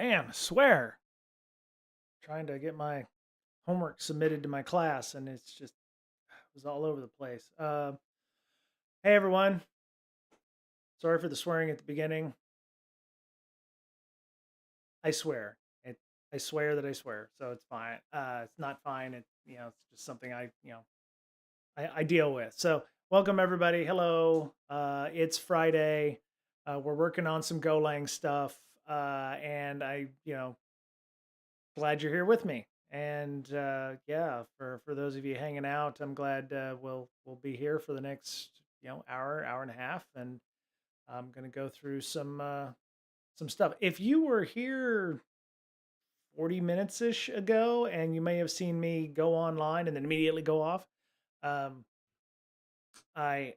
Damn, I swear. Trying to get my homework submitted to my class, and it was all over the place. Hey everyone, sorry for the swearing at the beginning. I swear. I swear that I swear, so it's fine. It's not fine. It's just something I deal with. So welcome everybody. Hello. It's Friday. We're working on some Golang stuff, and glad you're here with me. And yeah, for those of you hanging out, I'm glad we'll be here for the next hour and a half, and I'm going to go through some stuff. If you were here 40 minutes ish ago, and you may have seen me go online and then immediately go off, um, I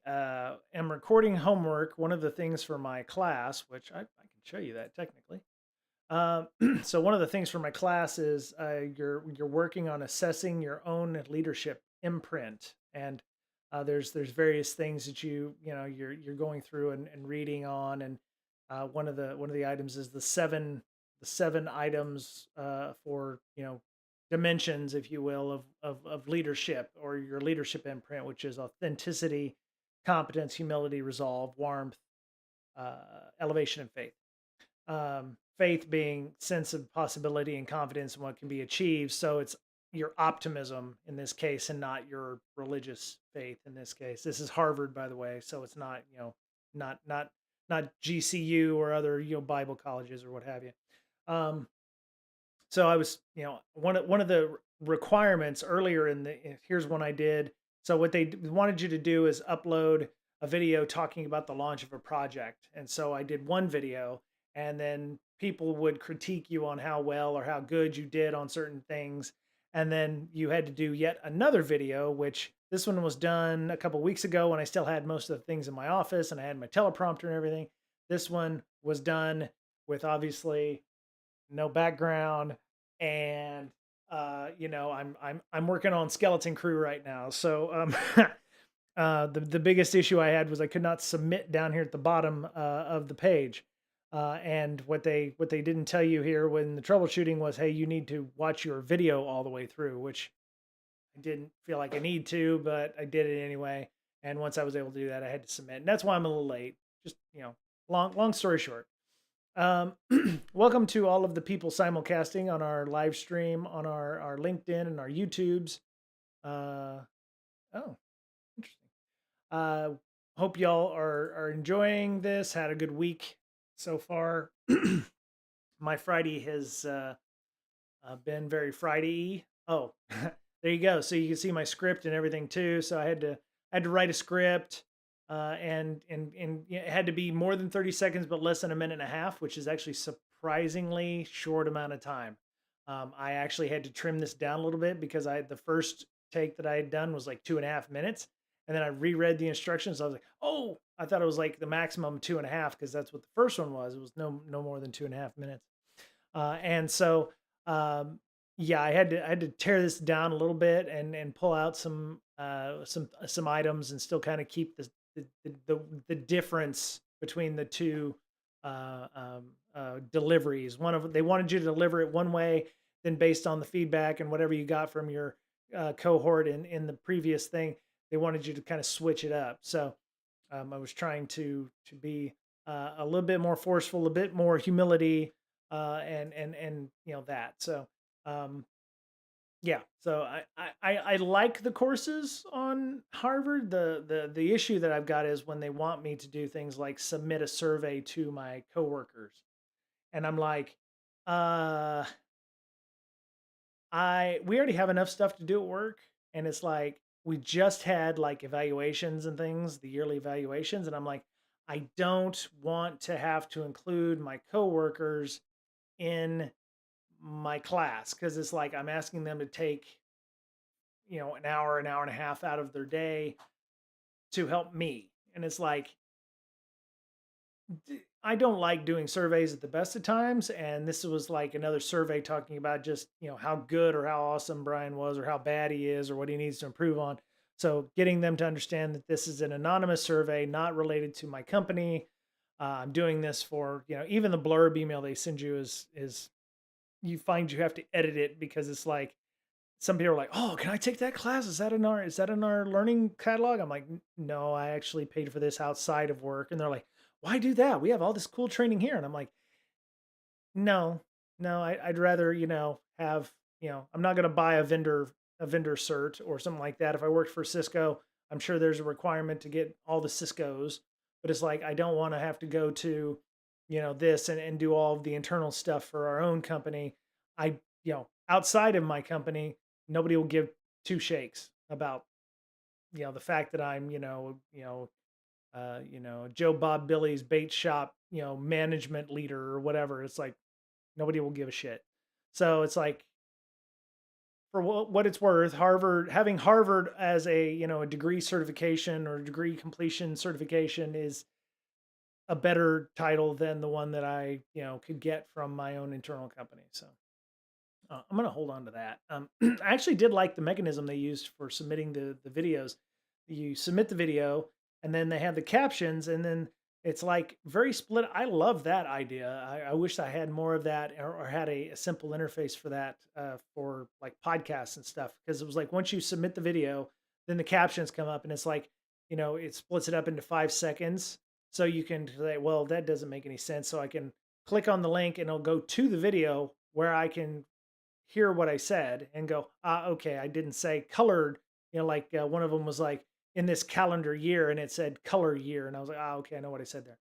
am recording homework. One of the things for my class, which I can show you that technically. Um, so one of the things for my class is you're working on assessing your own leadership imprint, and there's various things that you're going through and reading on, and one of the items is the seven items for dimensions, if you will, of leadership or your leadership imprint, which is authenticity, competence, humility, resolve, warmth, elevation, and faith. Faith being sense of possibility and confidence in what can be achieved. So it's your optimism in this case, and not your religious faith in this case. This is Harvard, by the way, so it's not not GCU or other Bible colleges or what have you. Um, so I was one of the requirements earlier here's one I did. So what they wanted you to do is upload a video talking about the launch of a project, and so I did one video, and then people would critique you on how well or how good you did on certain things, and then you had to do yet another video, which this one was done a couple weeks ago when I still had most of the things in my office and I had my teleprompter and everything. This one was done with obviously no background, and I'm working on Skeleton Crew right now. So the biggest issue I had was I could not submit down here at the bottom of the page. And what they didn't tell you here when the troubleshooting was, hey, you need to watch your video all the way through, which I didn't feel like I need to, but I did it anyway. And once I was able to do that, I had to submit. And that's why I'm a little late. Just long story short. Um, Welcome to all of the people simulcasting on our live stream, on our LinkedIn and our YouTubes. Uh, oh, interesting. Uh, Hope y'all are enjoying this. Had a good week so far. My Friday has been very Friday-y. Oh, there you go. So you can see my script and everything too. So I had to write a script, and it had to be more than 30 seconds, but less than a minute and a half, which is actually surprisingly short amount of time. I actually had to trim this down a little bit because the first take that I had done was like 2.5 minutes, and then I reread the instructions. I was like, oh, I thought it was like the maximum 2.5 because that's what the first one was. It was no more than 2.5 minutes. And so yeah, I had to tear this down a little bit and pull out some items and still kind of keep the difference between the two deliveries. They wanted you to deliver it one way, then based on the feedback and whatever you got from your cohort in the previous thing, they wanted you to kind of switch it up. So I was trying to be a little bit more forceful, a bit more humility, and that. So um, yeah, so I like the courses on Harvard. The issue that I've got is when they want me to do things like submit a survey to my coworkers, and I'm like, uh, we already have enough stuff to do at work, and it's like we just had like evaluations and things, the yearly evaluations, and I'm like, I don't want to have to include my coworkers in my class because it's like I'm asking them to take an hour and a half out of their day to help me, and it's like I don't like doing surveys at the best of times, and this was like another survey talking about just how good or how awesome Brian was or how bad he is or what he needs to improve on. So getting them to understand that this is an anonymous survey, not related to my company. I'm doing this for even the blurb email they send you is you find you have to edit it because it's like some people are like, "Oh, can I take that class? Is that in our learning catalog?" I'm like, No, I actually paid for this outside of work." And they're like, "Why do that? We have all this cool training here." And I'm like, no, no, I'd rather, have, I'm not going to buy a vendor cert or something like that. If I worked for Cisco, I'm sure there's a requirement to get all the Ciscos, but it's like, I don't want to have to go to, this and do all of the internal stuff for our own company. Outside of my company, nobody will give two shakes about, the fact that I'm, Joe Bob Billy's bait shop, management leader or whatever. It's like, nobody will give a shit. So it's like, for what it's worth, Harvard, having Harvard as a degree certification or degree completion certification is a better title than the one that I could get from my own internal company. So I'm going to hold on to that. I actually did like the mechanism they used for submitting the videos. You submit the video, and then they have the captions, and then it's like very split. I love that idea. I wish I had more of that, or had a simple interface for that, for like podcasts and stuff. Because it was like once you submit the video, then the captions come up, and it's like, it splits it up into 5 seconds. So you can say, well, that doesn't make any sense. So I can click on the link, and it'll go to the video where I can hear what I said and go, okay, I didn't say colored. Like, one of them was like, in this calendar year, and it said color year, and I was like, okay, I know what I said there.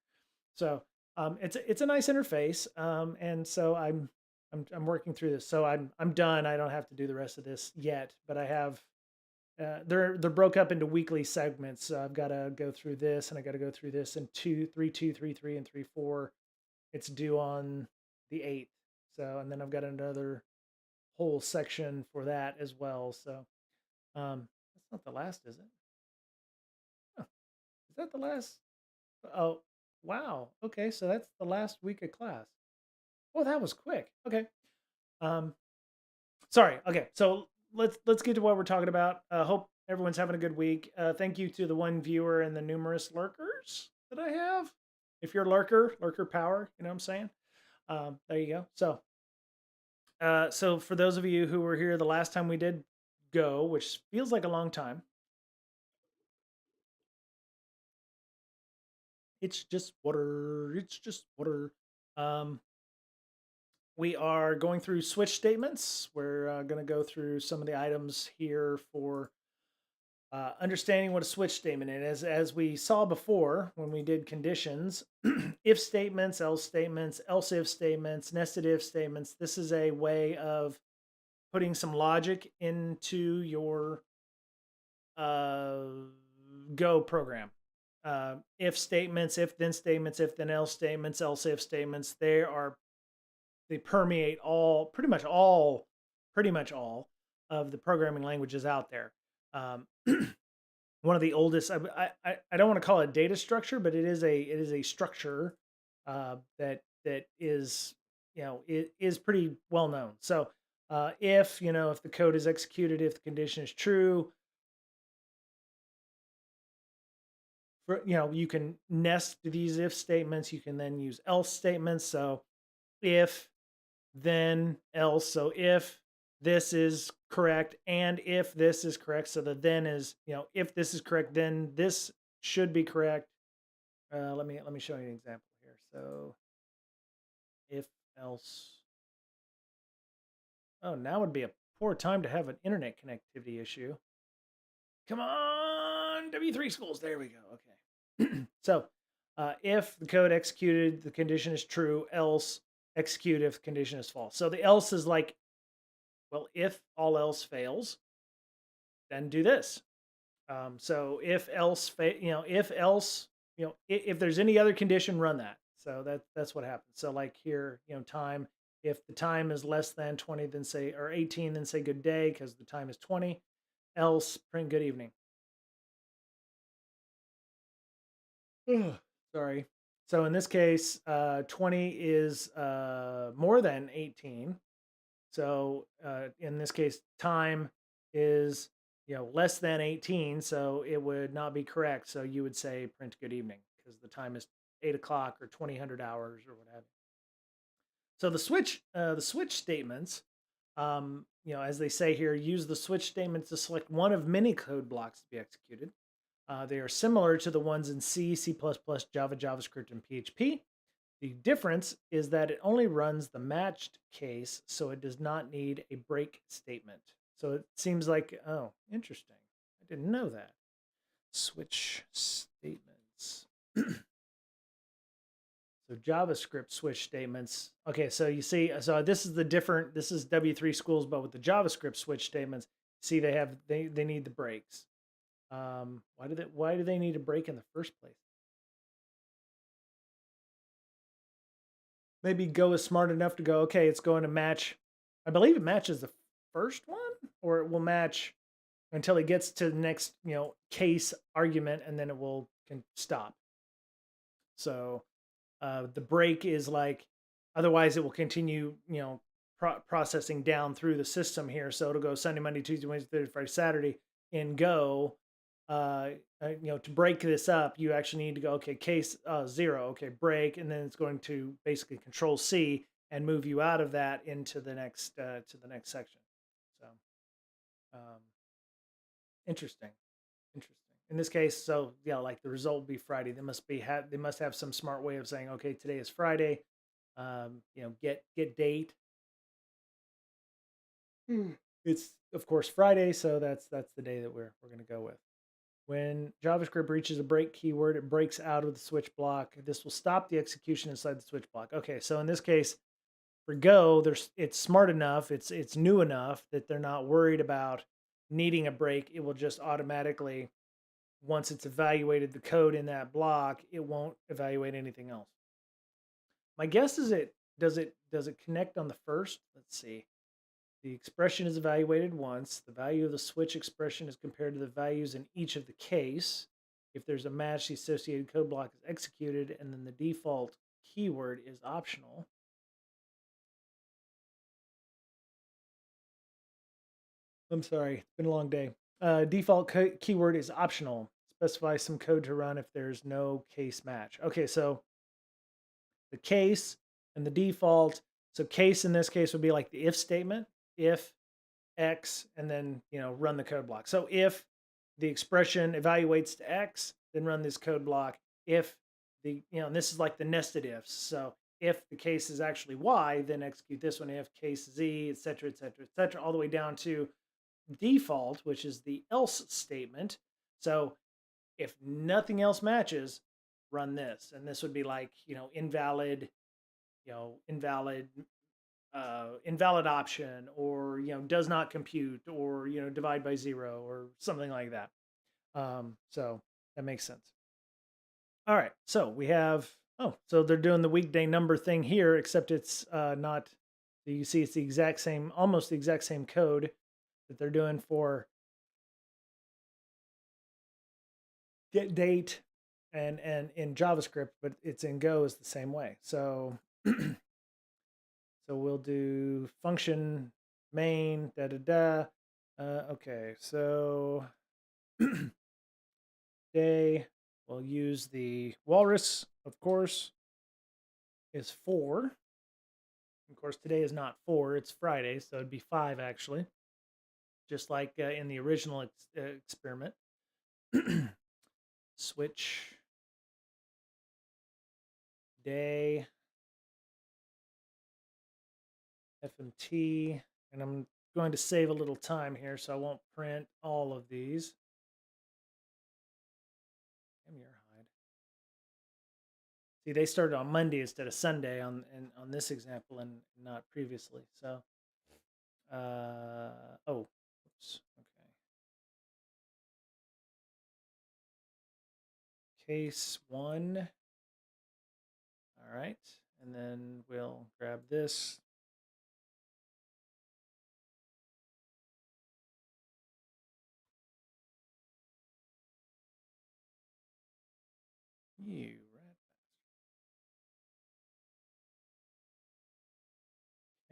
So it's a nice interface, and so I'm working through this. So I'm done. I don't have to do the rest of this yet, but I have. They're broke up into weekly segments. So I've got to go through this, and I got to go through this in 2, 3, 2, 3, 3, and 3, 4. It's due on the 8th. So, and then I've got another whole section for that as well. So that's not the last, is it? Huh. Is that the last? Oh, wow. Okay, so that's the last week of class. Oh, that was quick. Okay. Um, sorry. Okay, so let's get to what we're talking about. Hope everyone's having a good week. Thank you to the one viewer and the numerous lurkers that I have. If you're a lurker power, you know what I'm saying? There you go. So for those of you who were here the last time we did go, which feels like a long time, it's just water. It's just water. Um, we are going through switch statements. We're going to go through some of the items here for understanding what a switch statement is. As we saw before when we did conditions, if statements, else if statements, nested if statements. This is a way of putting some logic into your uh, Go program. If statements, if then statements, if then else if statements. They permeate pretty much all of the programming languages out there. Um, one of the oldest. I don't want to call it data structure, but it is a structure that is, it is pretty well known. So if the code is executed, if the condition is true, you can nest these if statements. You can then use else statements. So if, then else. So if this is correct and if this is correct, so the then is, if this is correct, then this should be correct. Let me show you an example here. So if else. Oh, now would be a poor time to have an internet connectivity issue. Come on, W3 schools. There we go. Okay. So if the code executed, the condition is true, else execute if the condition is false. So the else is like, well, if all else fails, then do this. So if else, if there's any other condition, run that. So that's what happens. So like here, time, if the time is less than 20, then say, or 18, then say good day because the time is 20. Else, print good evening. Sorry. So in this case, 20 is more than 18. So in this case, time is less than 18, so it would not be correct. So you would say print good evening because the time is 8 o'clock or 2000 hours or whatever. So the switch statements, as they say here, use the switch statements to select one of many code blocks to be executed. They are similar to the ones in C, C++, Java, JavaScript, and PHP. The difference is that it only runs the matched case, so it does not need a break statement. So it seems like, oh, interesting. I didn't know that. Switch statements. So JavaScript switch statements. Okay, so you see, so this is this is W3 schools, but with the JavaScript switch statements, see they need the breaks. Why do they need a break in the first place? Maybe Go is smart enough to go, okay, it's going to match. I believe it matches the first one, or it will match until it gets to the next, case argument, and then it will can stop. So the break is like, otherwise it will continue, processing down through the system here. So it'll go Sunday, Monday, Tuesday, Wednesday, Thursday, Friday, Saturday in Go. To break this up, you actually need to go, okay, case 0, okay, break, and then it's going to basically Control C and move you out of that into the next section. So, um, interesting, interesting. In this case, so yeah, like the result will be Friday. They must have some smart way of saying, okay, today is Friday. Get date. It's of course Friday, so that's the day that we're going to go with. When JavaScript reaches a break keyword, it breaks out of the switch block. This will stop the execution inside the switch block. Okay, so in this case, for Go, it's smart enough, it's new enough that they're not worried about needing a break. It will just automatically, once it's evaluated the code in that block, it won't evaluate anything else. My guess is does it connect on the first? Let's see. The expression is evaluated once. The value of the switch expression is compared to the values in each of the case. If there's a match, the associated code block is executed, and then the default keyword is optional. I'm sorry, it's been a long day. Default keyword is optional. Specify some code to run if there's no case match. Okay, so the case and the default. So case in this case would be like the if statement. If X, and then run the code block. So if the expression evaluates to X, then run this code block. If and this is like the nested ifs. So if the case is actually Y, then execute this one. If case Z, etc., etc., etc., all the way down to default, which is the else statement. So if nothing else matches, run this, and this would be like invalid, invalid invalid option, or does not compute, or divide by 0 or something like that. So that makes sense. All right, so we have, so they're doing the weekday number thing here, except it's not. You see, it's the exact same, almost the exact same code that they're doing for get date and in JavaScript, but it's in Go is the same way. So so we'll do function main da da da. Okay, so day we'll use the walrus, of course, is 4. Of course, today is not 4, it's Friday, so it'd be 5 actually, just like in the original experiment. Switch day FMT, and I'm going to save a little time here, so I won't print all of these. Come here, hide. See, they started on Monday instead of Sunday on this example, and not previously. So, oh, oops, okay. Case 1. All right, and then we'll grab this. You rat.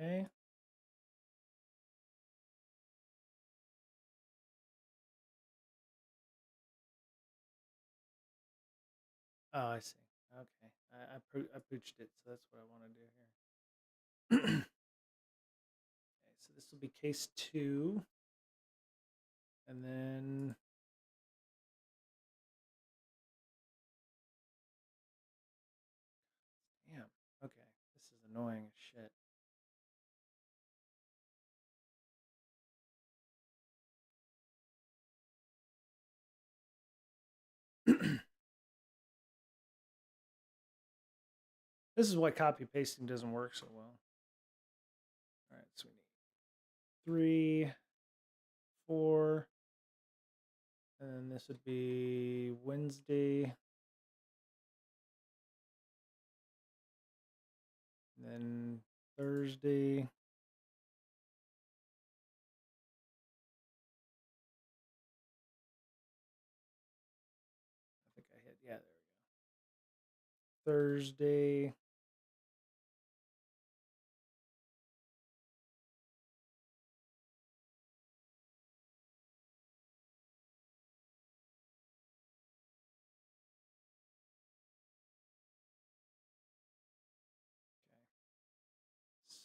Okay. Oh, I see. Okay, I pooched it, so that's what I want to do here. Okay, so this will be case 2. And then damn. Okay, this is annoying as shit. This is why copy pasting doesn't work so well. All right, so we need 3, 4, and then this would be Wednesday, and then Thursday. I think I hit, yeah, there we go. Thursday. Okay.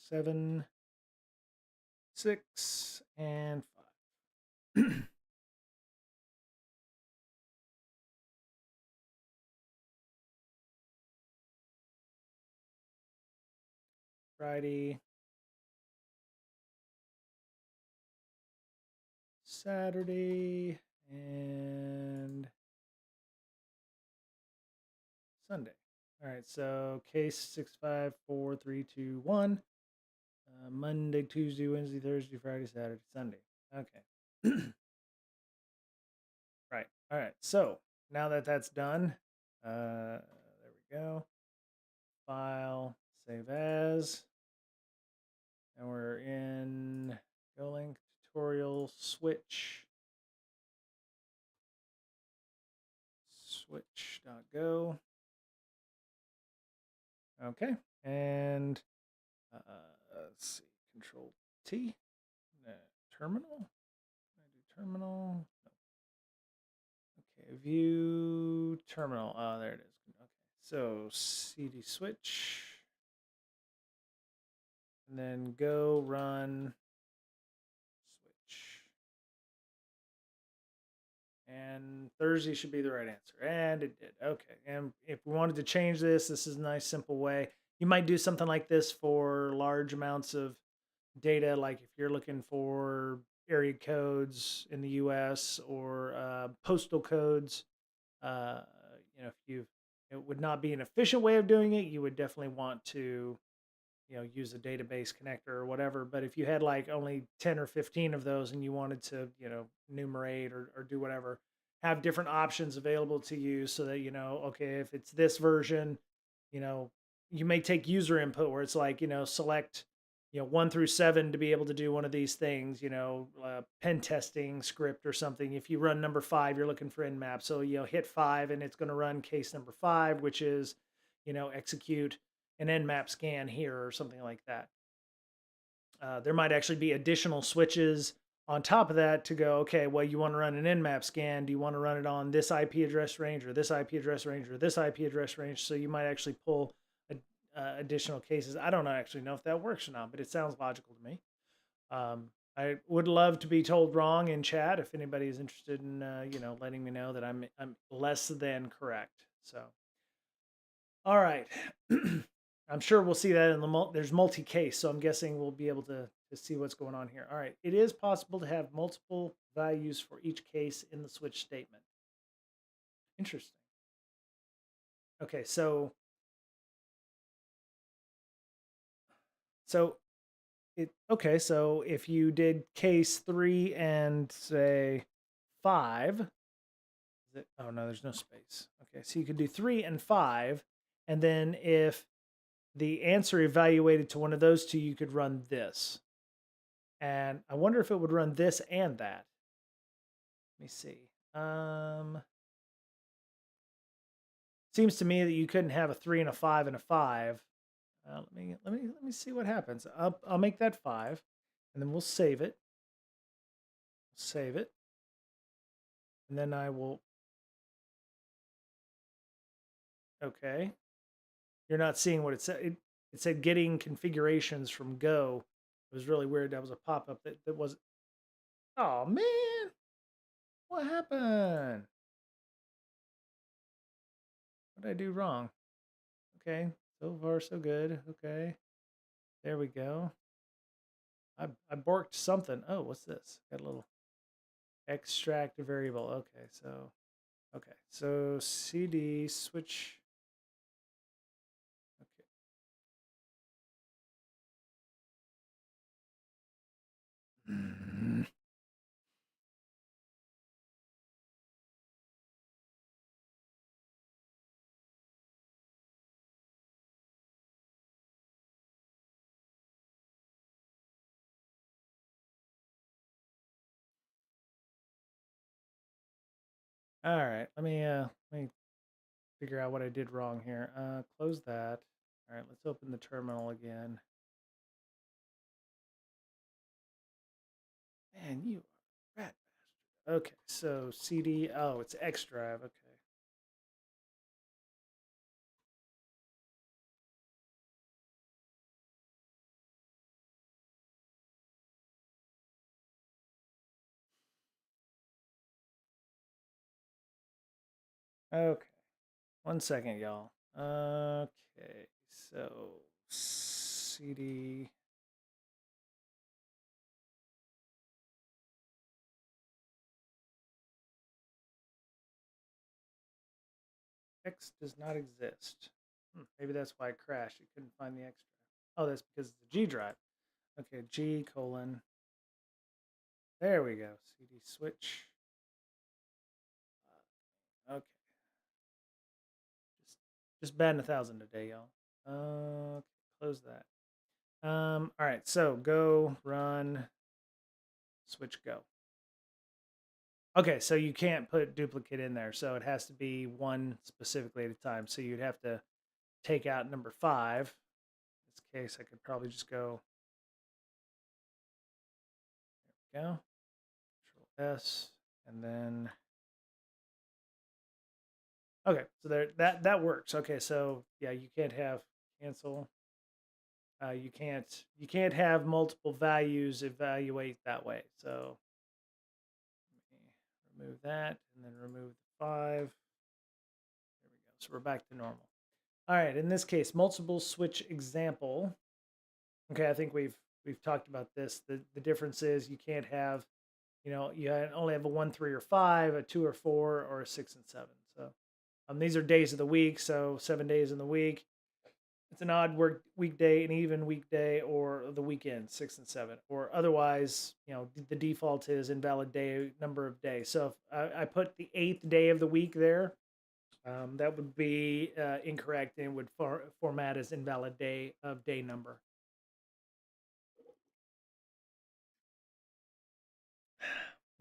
7, 6, and 5. Friday, Saturday, and Sunday. All right, so case 65432 1. Monday, Tuesday, Wednesday, Thursday, Friday, Saturday, Sunday. Okay. Right. All right. So now that that's done, there we go. File, save as, and we're in GoLang tutorial switch.go. Okay. And let's see, Control T, terminal. I do terminal. Okay, view terminal. Oh, there it is. Okay, so cd switch, and then go run switch. And Thursday should be the right answer. And it did. Okay. And if we wanted to change this, this is a nice, simple way. You might do something like this for large amounts of data, like if you're looking for area codes in the US or postal codes. Uh, if it would not be an efficient way of doing it, you would definitely want to use a database connector or whatever. But if you had like only 10 or 15 of those and you wanted to enumerate or do whatever, have different options available to you so that okay, if it's this version, you know you may take user input where it's like select 1 through 7 to be able to do one of these things, pen testing script or something. If you run number 5, you're looking for nmap, so hit 5 and it's going to run case number 5, which is execute an nmap scan here or something like that. There might actually be additional switches on top of that to go, okay, well, you want to run an nmap scan. Do you want to run it on this IP address range or this IP address range or this IP address range? So you might actually pull additional cases. I don't actually know if that works or not, but it sounds logical to me. I would love to be told wrong in chat if anybody is interested in, letting me know that I'm less than correct. So, all right. I'm sure we'll see that in there's multi-case, so I'm guessing we'll be able to see what's going on here. All right, it is possible to have multiple values for each case in the switch statement. Interesting. Okay, so so if you did case 3 and say 5, oh no, there's no space. Okay, so you could do 3 and 5, and then if the answer evaluated to one of those two, you could run this. And I wonder if it would run this and that. Let me see. Seems to me that you couldn't have a 3 and a 5 and a 5. Let me see what happens. I'll make that 5, and then we'll save it. Save it, and then I will. Okay, you're not seeing what it said. it said getting configurations from Go. It was really weird. That was a pop-up that was, oh man, what happened? What did I do wrong? Okay, so far so good. Okay, there we go. I borked something. Oh, what's this? Got a little extract a variable. Okay, so cd switch. Okay. All right, let me figure out what I did wrong here. Close that. All right, let's open the terminal again. Man, you are a rat bastard. Okay, so CD. Oh, it's X drive. Okay. Okay. 1 second, y'all. Okay, so CD. X does not exist. Maybe that's why it crashed. It couldn't find the X drive. Oh, that's because it's the G drive. Okay, G colon. There we go. CD switch. Okay. Just batting 1,000 today, y'all. Close that. All right, so go run switch go. Okay, so you can't put duplicate in there, so it has to be one specifically at a time. So you'd have to take out number 5. In this case, I could probably just go. There we go. Control S, and then. Okay, so there that works. Okay, so yeah, you can't have cancel. You can't have multiple values evaluate that way. So let me remove that and then remove the 5. There we go. So we're back to normal. All right, in this case, multiple switch example. Okay, I think we've talked about this. The difference is you can't have, you only have a 1, 3, or 5, a 2 or 4, or a 6 and 7. So these are days of the week, so 7 days in the week. It's an odd work weekday, an even weekday, or the weekend, 6 and 7. Or otherwise, the default is invalid day number of days. So if I put the 8th day of the week there, that would be incorrect and would format as invalid day of day number.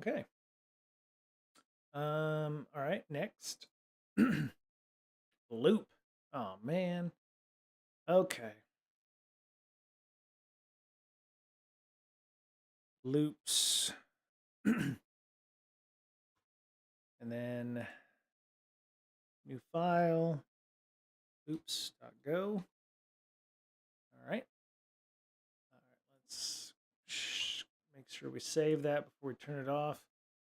Okay. All right, next. Loop. Oh man. Okay. Loops. And then new file. Loops.go. All right. Let's make sure we save that before we turn it off.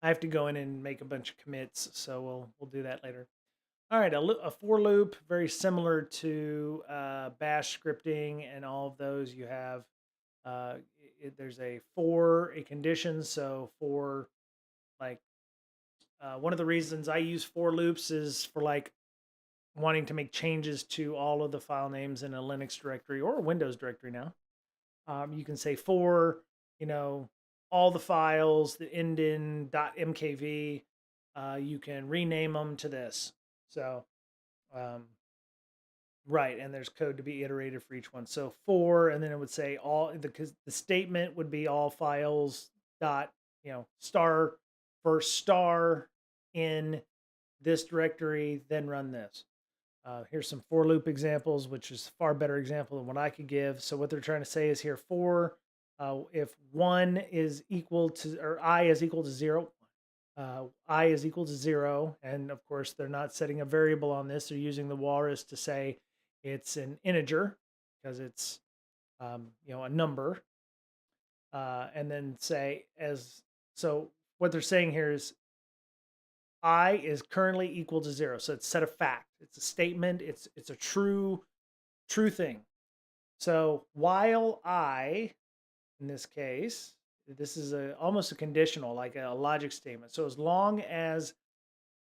I have to go in and make a bunch of commits, so we'll do that later. All right, a for loop, very similar to Bash scripting and all of those. You have there's a for a condition. So for like one of the reasons I use for loops is for like wanting to make changes to all of the file names in a Linux directory or a Windows directory now. You can say for, all the files that end in .mkv, you can rename them to this. So, right, and there's code to be iterated for each one. So for, and then it would say all, because the statement would be all files dot, star first star in this directory, then run this. Here's some for loop examples, which is a far better example than what I could give. So what they're trying to say is here for, if 1 is equal to, or I is equal to 0, I is equal to 0. And of course, they're not setting a variable on this. They're using the walrus to say it's an integer because it's a number, and then say as so. What they're saying here is I is currently equal to 0. So it's set of fact. It's a statement. It's a true thing. So while I, in this case, this is almost a conditional, like a logic statement. So as long as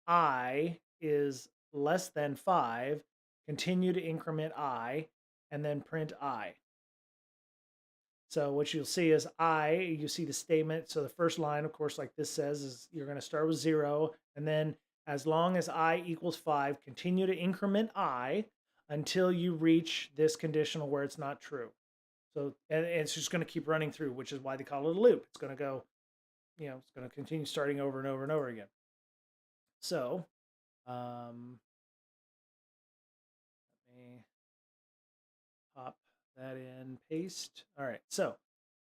I is less than 5, continue to increment I, and then print I. So what you'll see is you see the statement. So the first line, of course, like this says, is you're going to start with 0. And then as long as I equals 5, continue to increment I until you reach this conditional where it's not true. So, and it's just going to keep running through, which is why they call it a loop. It's going to go, it's going to continue starting over and over and over again. So, let me pop that in, paste. All right. So,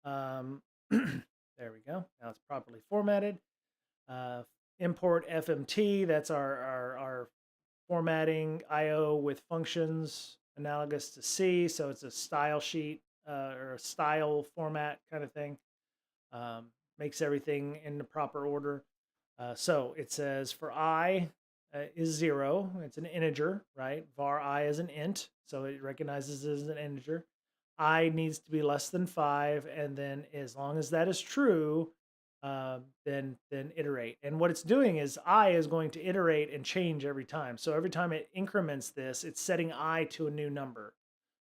there we go. Now it's properly formatted. Import FMT. That's our formatting IO with functions analogous to C. So it's a style sheet or a style format kind of thing. Makes everything in the proper order. So it says for I is 0. It's an integer, right? Var I is an int, so it recognizes it as an integer. I needs to be less than 5, and then as long as that is true, then iterate. And what it's doing is I is going to iterate and change every time. So every time it increments this, it's setting I to a new number.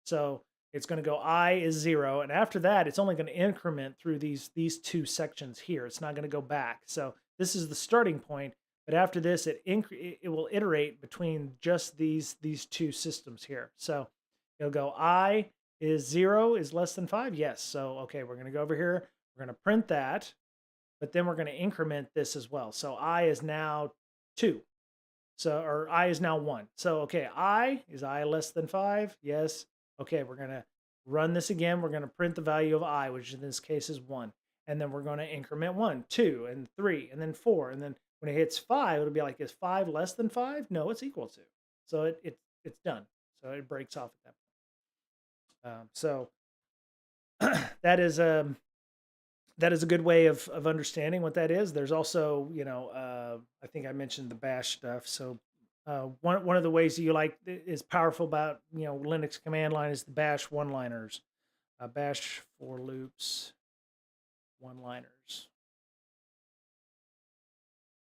So it's going to go I is 0, and after that, it's only going to increment through these two sections here. It's not going to go back. So this is the starting point, but after this, it will iterate between just these two systems here. So it'll go I is 0 is less than 5. Yes. So okay, we're going to go over here. We're going to print that, but then we're going to increment this as well. So I is now 2. So, or I is now 1. So, okay, is I less than 5? Yes. Okay, we're going to run this again. We're going to print the value of I, which in this case is 1. And then we're going to increment 1, 2, and 3, and then 4. And then when it hits 5, it'll be like, is 5 less than 5? No, it's equal to. So it's done. So it breaks off at that point. So that is a good way of understanding what that is. There's also, I think I mentioned the bash stuff. So one of the ways that you like is powerful about, Linux command line is the bash one-liners, bash for loops, one-liners.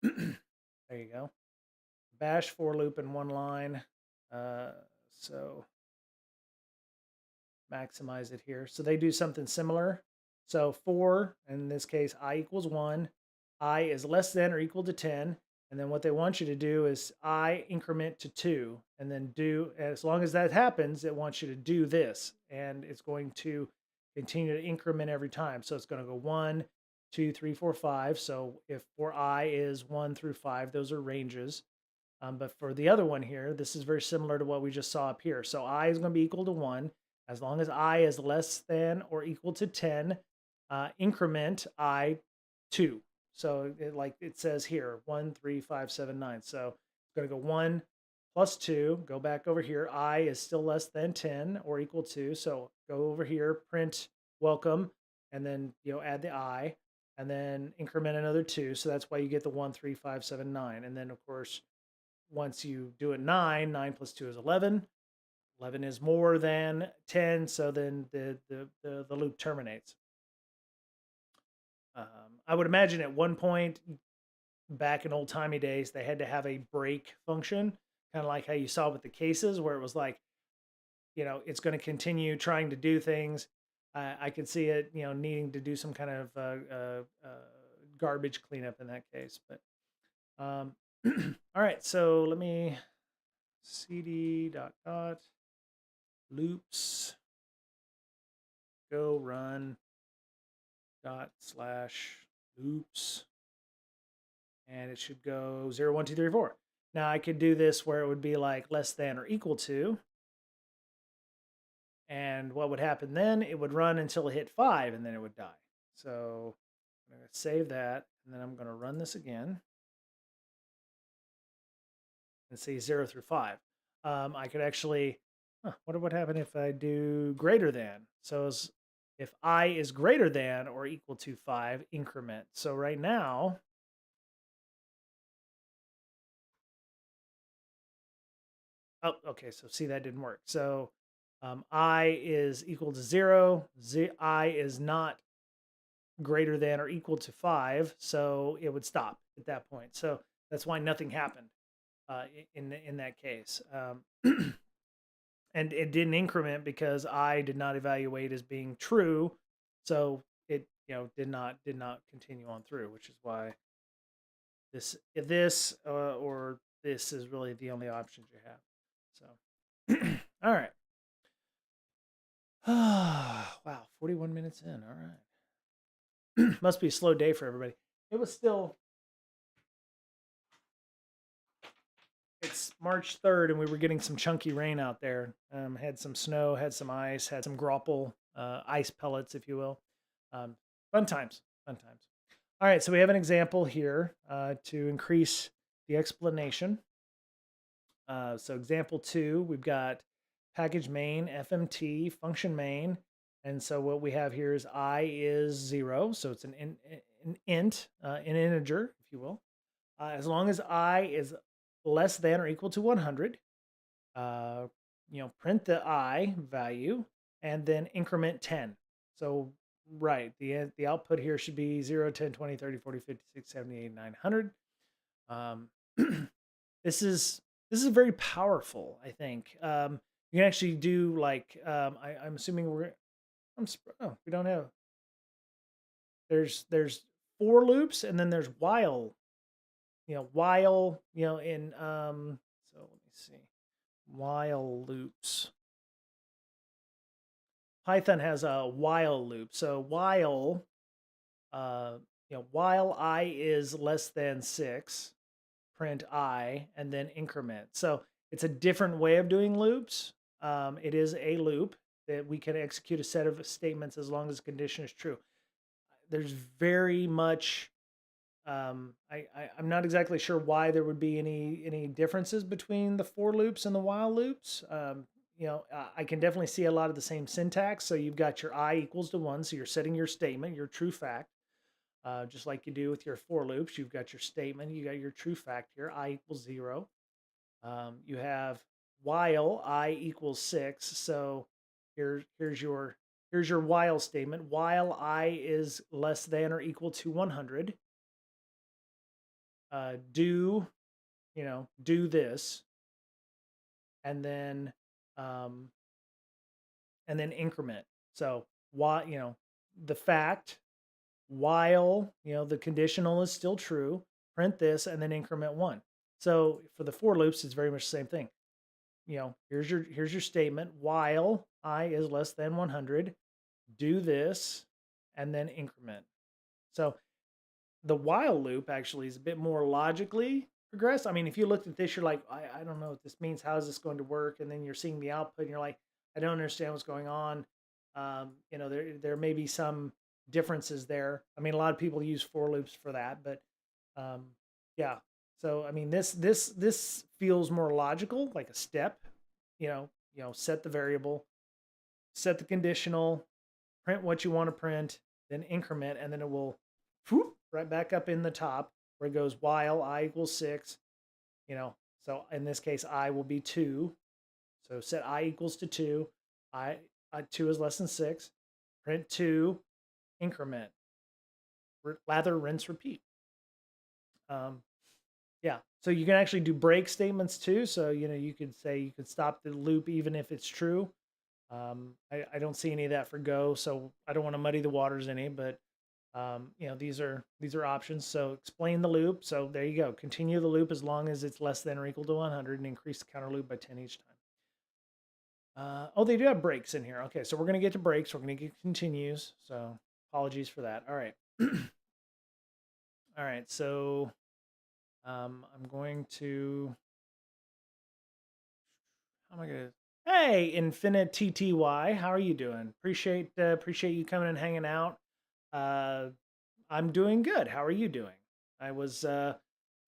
There you go. Bash for loop in one line. So maximize it here. So they do something similar. So for, in this case, I equals 1, I is less than or equal to 10. And then what they want you to do is I increment to 2, and then as long as that happens, it wants you to do this. And it's going to continue to increment every time. So it's going to go 1, 2, 3, 4, 5. So if for I is 1 through 5, those are ranges. But for the other one here, this is very similar to what we just saw up here. So I is going to be equal to 1. As long as I is less than or equal to 10, increment I 2. So like it says here, 1, 3, 5, 7, 9. So it's going to go 1 plus 2, go back over here. I is still less than 10 or equal to. So go over here, print welcome, and then add the I, and then increment another 2. So that's why you get the 1, 3, 5, 7, 9. And then of course, once you do it 9 plus 2 is 11. 11 is more than 10, so then the loop terminates. I would imagine at one point back in old timey days, they had to have a break function, kind of like how you saw with the cases, where it was like, it's going to continue trying to do things. I could see it, needing to do some kind of garbage cleanup in that case. But all right, so let me cd dot loops go run / loops, and it should go 0, 1, 2, 3, 4. Now I could do this where it would be like less than or equal to, and what would happen then? It would run until it hit 5, and then it would die. So I'm going to save that, and then I'm going to run this again and see 0 through 5. I could actually What would happen if I do greater than? So if I is greater than or equal to 5, increment. So right now, oh, okay. So see, that didn't work. So I is equal to 0. I is not greater than or equal to 5. So it would stop at that point. So that's why nothing happened in that case. And it didn't increment because I did not evaluate as being true. So it, did not continue on through, which is why this or this is really the only options you have. So, all right. Wow, 41 minutes in. All right. Must be a slow day for everybody. It was still, it's March 3rd, and we were getting some chunky rain out there. Had some snow, had some ice, had some grapple, ice pellets, if you will. Um, fun times, fun times. All right, so we have an example here to increase the explanation. So example 2, we've got package main, FMT, function main. And so what we have here is I is 0. So it's an int, an integer, if you will. As long as I is less than or equal to 100, print the I value and then increment 10. So, right, the output here should be 0, 10, 20, 30, 40, 50, 60, 70, 80, 900. This is very powerful, I think. You can actually do like I'm assuming we don't have, there's for loops, and then there's while, in so let me see, while loops. Python has a while loop. So while I is less than 6, print I and then increment. So it's a different way of doing loops. It is a loop that we can execute a set of statements as long as the condition is true. There's very much, I'm not exactly sure why there would be any differences between the for loops and the while loops. I can definitely see a lot of the same syntax. So you've got your I equals to 1, so you're setting your statement, your true fact. Just like you do with your for loops, you've got your statement, you got your true fact here, I equals 0. You have while I equals 6. So here's your while statement. While I is less than or equal to 100, do this, and then um, increment. So why, the fact, while the conditional is still true, print this and then increment 1. So for the for loops, it's very much the same thing. Here's your statement: while I is less than 100, do this and then increment. So the while loop actually is a bit more logically progressed. I mean, if you looked at this, you're like, I don't know what this means. How is this going to work? And then you're seeing the output and you're like, I don't understand what's going on. There may be some differences there. I mean, a lot of people use for loops for that, but um, yeah. So I mean, this feels more logical, like a step. Set the variable, set the conditional, print what you want to print, then increment, and then it will whoop, right back up in the top where it goes while I equals 6. So in this case, I will be 2. So set I equals to 2. 2 is less than 6. Print 2, increment. Lather, rinse, repeat. Yeah. So you can actually do break statements too. So you could say you could stop the loop even if it's true. I don't see any of that for Go, so I don't want to muddy the waters any, but these are options. So explain the loop. So there you go. Continue the loop as long as it's less than or equal to 100, and increase the counter loop by 10 each time. Oh, they do have breaks in here. Okay, so we're going to get to breaks. We're going to get continues. So apologies for that. All right. All right. So I'm going to, how am I going to, hey, Infinite TTY, how are you doing? Appreciate you coming and hanging out. I'm doing good. How are you doing? I was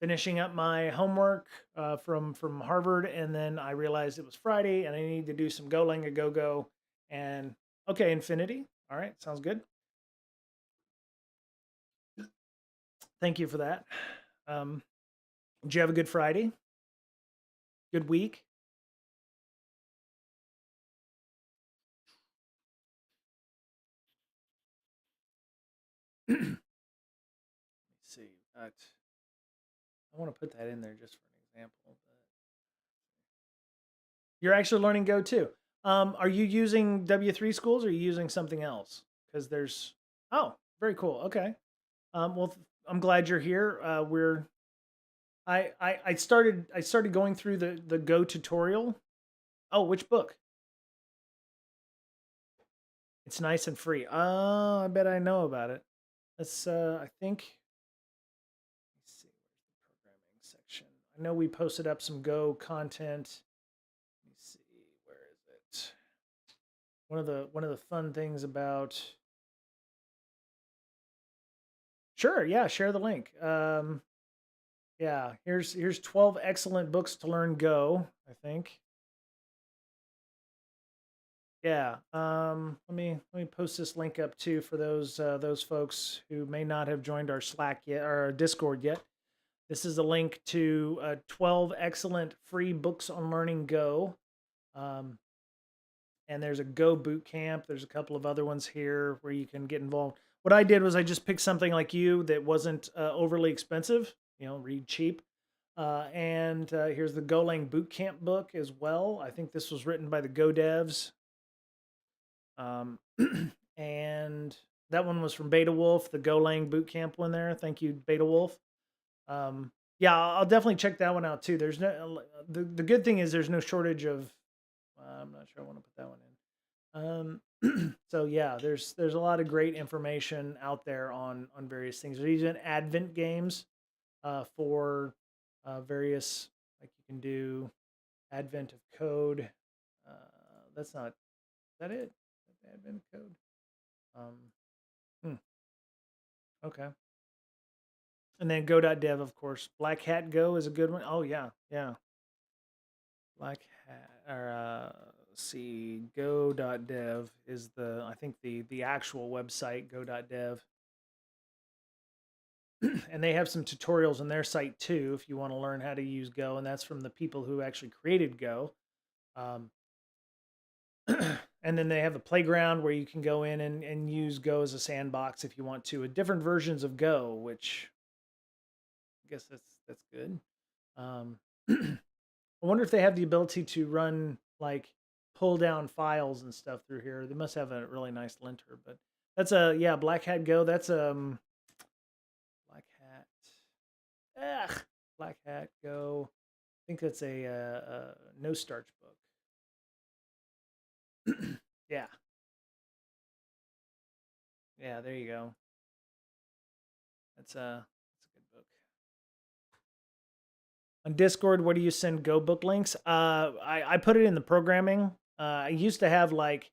finishing up my homework from Harvard, and then I realized it was Friday, and I needed to do some GoLang-a-gogo. And okay, Infinity. All right, sounds good. Thank you for that. Um, did you have a good Friday? Good week? Let me see. I want to put that in there just for an example. But you're actually learning Go too. Are you using W3 schools or are you using something else? Because there's, oh, very cool. Okay. Well, I'm glad you're here. I started going through the Go tutorial. Oh, which book? It's nice and free. Oh, I bet I know about it. Let's I think let's see, where's the programming section? I know we posted up some Go content. Let me see, where is it? One of the fun things about, sure, yeah, share the link. Yeah, here's 12 excellent books to learn Go, I think. Yeah. Let me post this link up too for those folks who may not have joined our Slack yet or our Discord yet. This is a link to 12 excellent free books on learning Go. Um, and there's a Go boot camp. There's a couple of other ones here where you can get involved. What I did was I just picked something like you that wasn't overly expensive. Read cheap. And here's the Golang Bootcamp book as well. I think this was written by the Go devs. Um, and that one was from Beta Wolf, the Golang Bootcamp one there. Thank you, Beta Wolf. Yeah, I'll definitely check that one out too. There's no the good thing is there's no shortage of. I'm not sure I want to put that one in. So yeah, there's a lot of great information out there on various things. There's even Advent games for various, like you can do Advent of code. Uh, that's not, is that it? Advent code. Um, hmm, okay. And then Go.dev, of course. Black Hat Go is a good one. Oh yeah, yeah. Black Hat or let's see, Go.dev is I think the actual website, Go.dev. And they have some tutorials on their site too if you want to learn how to use Go, and that's from the people who actually created Go. Um, and then they have a playground where you can go in and use Go as a sandbox if you want to, with different versions of Go, which I guess that's good. Um, I wonder if they have the ability to run like pull down files and stuff through here. They must have a really nice linter, but that's a yeah, Black Hat Go. That's Black Hat. Ugh, Black Hat Go. I think that's a no starch book. Yeah, yeah. There you go. That's a good book. On Discord, what do you send Go book links? I put it in the programming. I used to have like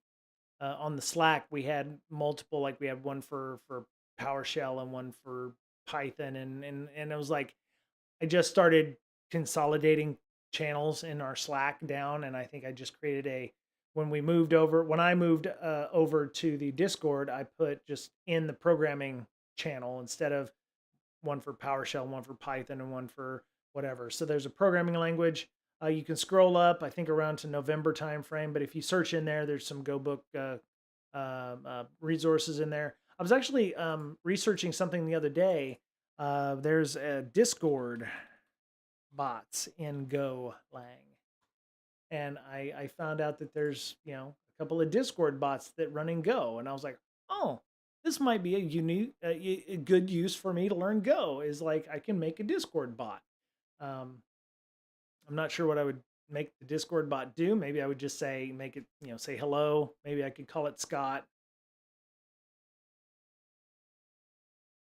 on the Slack we had multiple, like we had one for PowerShell and one for Python, and it was like I just started consolidating channels in our Slack down, and I think I just created a when I moved over to the Discord, I put just in the programming channel instead of one for PowerShell, one for Python, and one for whatever. So there's a programming language. You can scroll up, I think, around to November timeframe. But if you search in there, there's some GoBook resources in there. I was actually researching something the other day. There's a Discord bots in GoLang, and I found out that there's a couple of Discord bots that run in Go, and I was like, oh, this might be a unique, a good use for me to learn Go. Is like I can make a Discord bot. Um, I'm not sure what I would make the Discord bot do. Maybe I would just say make it say hello. Maybe I could call it Scott.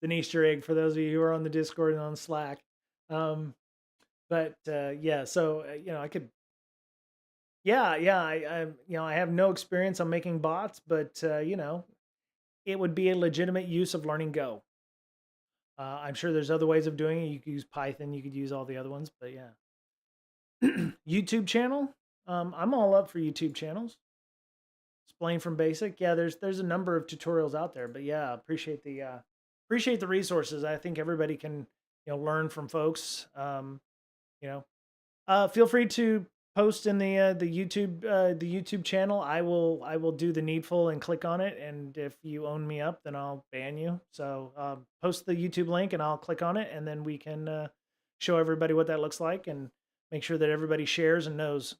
An Easter egg for those of you who are on the Discord and on Slack. Um, but yeah, so I could. Yeah, yeah. I have no experience on making bots, but it would be a legitimate use of learning Go. I'm sure there's other ways of doing it. You could use Python. You could use all the other ones, but yeah. YouTube channel. I'm all up for YouTube channels. Explain from basic. Yeah, there's a number of tutorials out there, but yeah, appreciate the resources. I think everybody can learn from folks. You know, feel free to post in the YouTube channel. I will do the needful and click on it. And if you own me up, then I'll ban you. So post the YouTube link and I'll click on it, and then we can show everybody what that looks like and make sure that everybody shares and knows.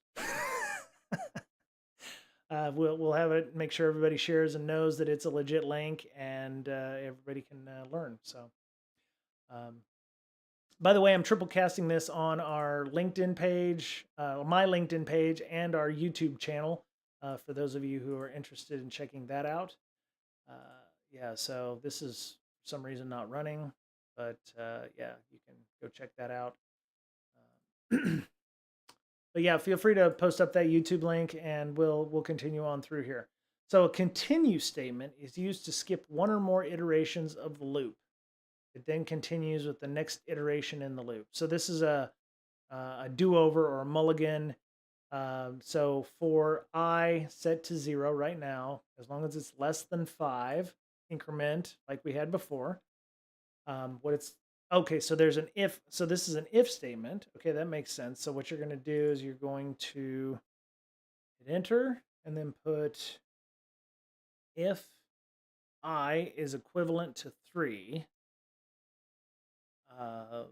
We'll have it. Make sure everybody shares and knows that it's a legit link, and everybody can learn. So. Um, by the way, I'm triple casting this on our LinkedIn page, my LinkedIn page, and our YouTube channel for those of you who are interested in checking that out. Uh, yeah, so this is for some reason not running, but yeah, you can go check that out. But yeah, feel free to post up that YouTube link, and we'll continue on through here. So a continue statement is used to skip one or more iterations of the loop. It then continues with the next iteration in the loop. So this is a do-over or a mulligan. So for I set to 0 right now, as long as it's less than 5, increment like we had before. What it's okay, so there's an if. So this is an if statement. Okay, that makes sense. So what you're going to do is you're going to hit enter and then put if I is equivalent to 3. Um,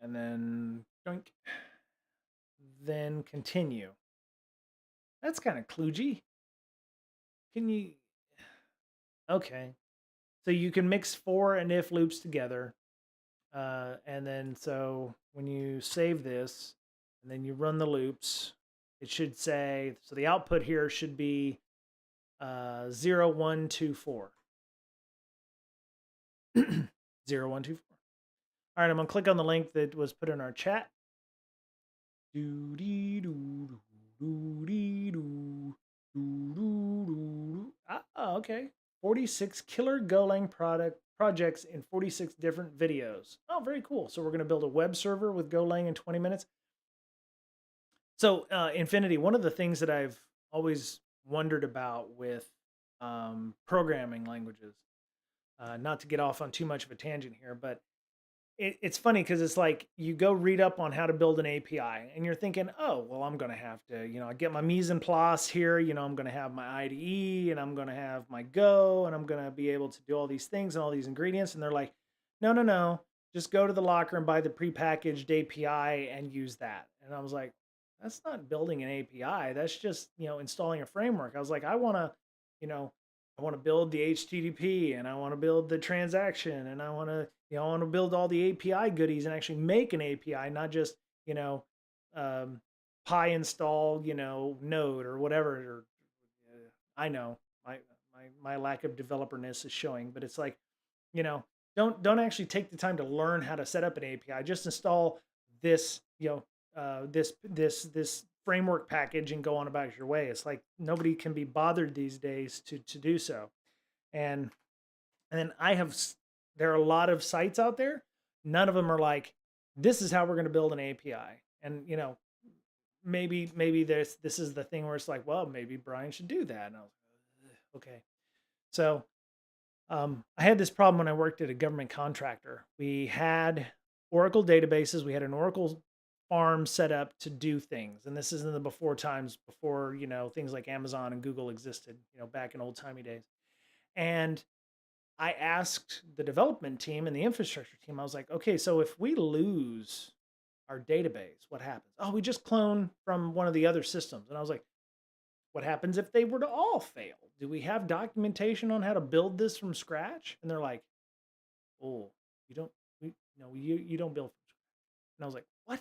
and then then continue. That's kind of kludgy. Can you? Okay, so you can mix for and if loops together, and then so when you save this, and then you run the loops, it should say so. The output here should be 0, 1, 2, 4. 0, 1, 2, 4. All right, I'm gonna click on the link that was put in our chat. Okay. 46 killer Golang projects in 46 different videos. Oh, very cool. So we're going to build a web server with Golang in 20 minutes. So Infinity, one of the things that I've always wondered about with programming languages, not to get off on too much of a tangent here, but it's funny because it's like you go read up on how to build an API and you're thinking, oh, well, I'm going to have to, I get my mise en place here, I'm going to have my IDE and I'm going to have my Go and I'm going to be able to do all these things and all these ingredients. And they're like, no, no, no, just go to the locker and buy the prepackaged API and use that. And I was like, that's not building an API. That's just, installing a framework. I was like, you know, I want to build the HTTP and I want to build the transaction and I want to, I want to build all the API goodies and actually make an API, not just, py install, node or whatever. Or, I know my lack of developerness is showing, but it's like, you know, don't actually take the time to learn how to set up an API. Just install this, this framework package and go on about your way. It's like nobody can be bothered these days to do so. And then there are a lot of sites out there. None of them are like, this is how we're going to build an API. And maybe this is the thing where it's like, well, maybe Brian should do that. And I was like, okay. So I had this problem when I worked at a government contractor. We had Oracle databases. We had an Oracle farm set up to do things. And this is in the before times, before, things like Amazon and Google existed, back in old timey days. And I asked the development team and the infrastructure team, I was like, okay, so if we lose our database, what happens? Oh, we just clone from one of the other systems. And I was like, what happens if they were to all fail? Do we have documentation on how to build this from scratch? And they're like, oh, you don't, you don't build from scratch. And I was like, what?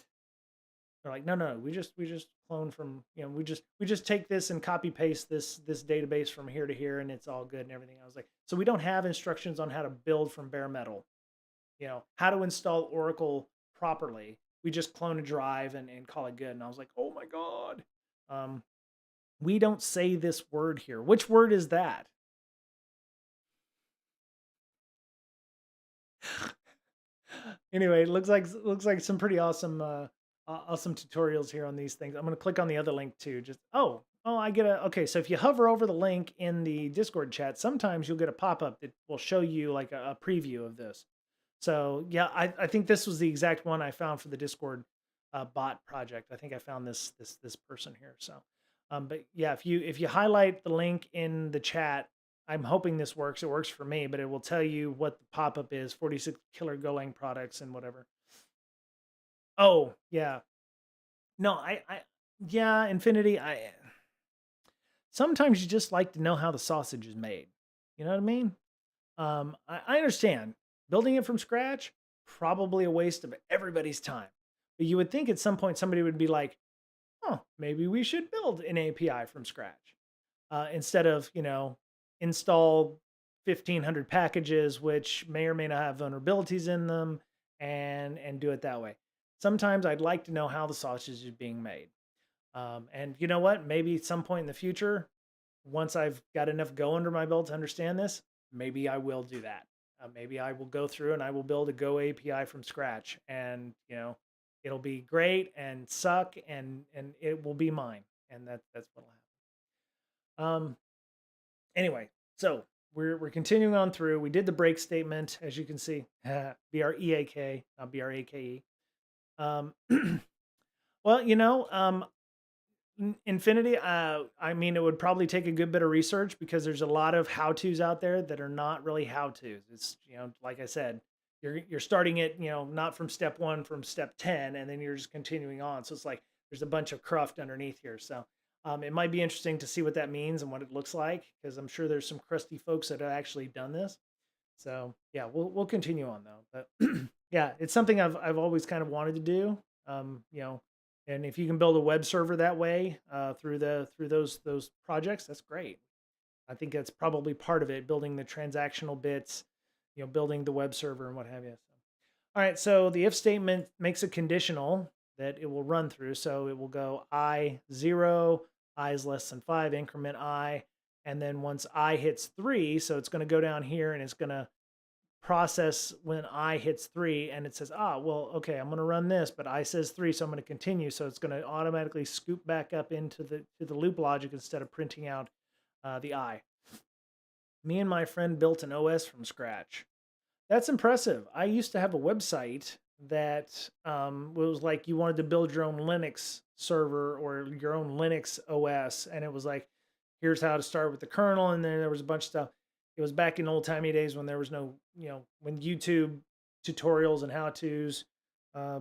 They're like, no, we just clone from, we just take this and copy paste this database from here to here and it's all good and everything. I was like, so we don't have instructions on how to build from bare metal, how to install Oracle properly. We just clone a drive and call it good. And I was like, oh my God. We don't say this word here. Which word is that? Anyway, it looks like some pretty awesome awesome tutorials here on these things. I'm going to click on the other link too. Just I get a okay. So if you hover over the link in the Discord chat, sometimes you'll get a pop up that will show you like a preview of this. So yeah, I think this was the exact one I found for the Discord bot project. I think I found this person here. So, but yeah, if you highlight the link in the chat, I'm hoping this works. It works for me, but it will tell you what the pop up is: 46 killer Golang products and whatever. Oh yeah, no, yeah, Infinity. I sometimes you just like to know how the sausage is made. You know what I mean? I understand building it from scratch, probably a waste of everybody's time. But you would think at some point somebody would be like, oh, maybe we should build an API from scratch instead of, install 1,500 packages, which may or may not have vulnerabilities in them and do it that way. Sometimes I'd like to know how the sausage is being made. And you know what? Maybe at some point in the future, once I've got enough go under my belt to understand this, maybe I will do that. Maybe I will go through and I will build a Go API from scratch, and it'll be great and suck, and it will be mine, and that's what'll happen. Anyway, so we're continuing on through. We did the break statement, as you can see, BREAK, not BRAKE. Um, well, Infinity, I mean, it would probably take a good bit of research because there's a lot of how-tos out there that are not really how-tos. It's, like I said, you're starting it, not from step 1, from step 10, and then you're just continuing on. So it's like there's a bunch of cruft underneath here. So it might be interesting to see what that means and what it looks like, because I'm sure there's some crusty folks that have actually done this. So yeah, we'll continue on though. But yeah, it's something I've always kind of wanted to do. And if you can build a web server that way through those projects, that's great. I think that's probably part of it, building the transactional bits, building the web server and what have you. So, all right, so the if statement makes a conditional that it will run through. So it will go I 0, I is less than 5, increment I, and then once I hits 3, so it's going to go down here and it's going to process when I hits 3, and it says, well, okay, I'm going to run this, but I says 3, so I'm going to continue. So it's going to automatically scoop back up into the loop logic instead of printing out the I. Me and my friend built an OS from scratch. That's impressive. I used to have a website that was like you wanted to build your own Linux server or your own Linux OS, and it was like, here's how to start with the kernel, and then there was a bunch of stuff. It was back in old timey days when there was no, when YouTube tutorials and how tos. Uh,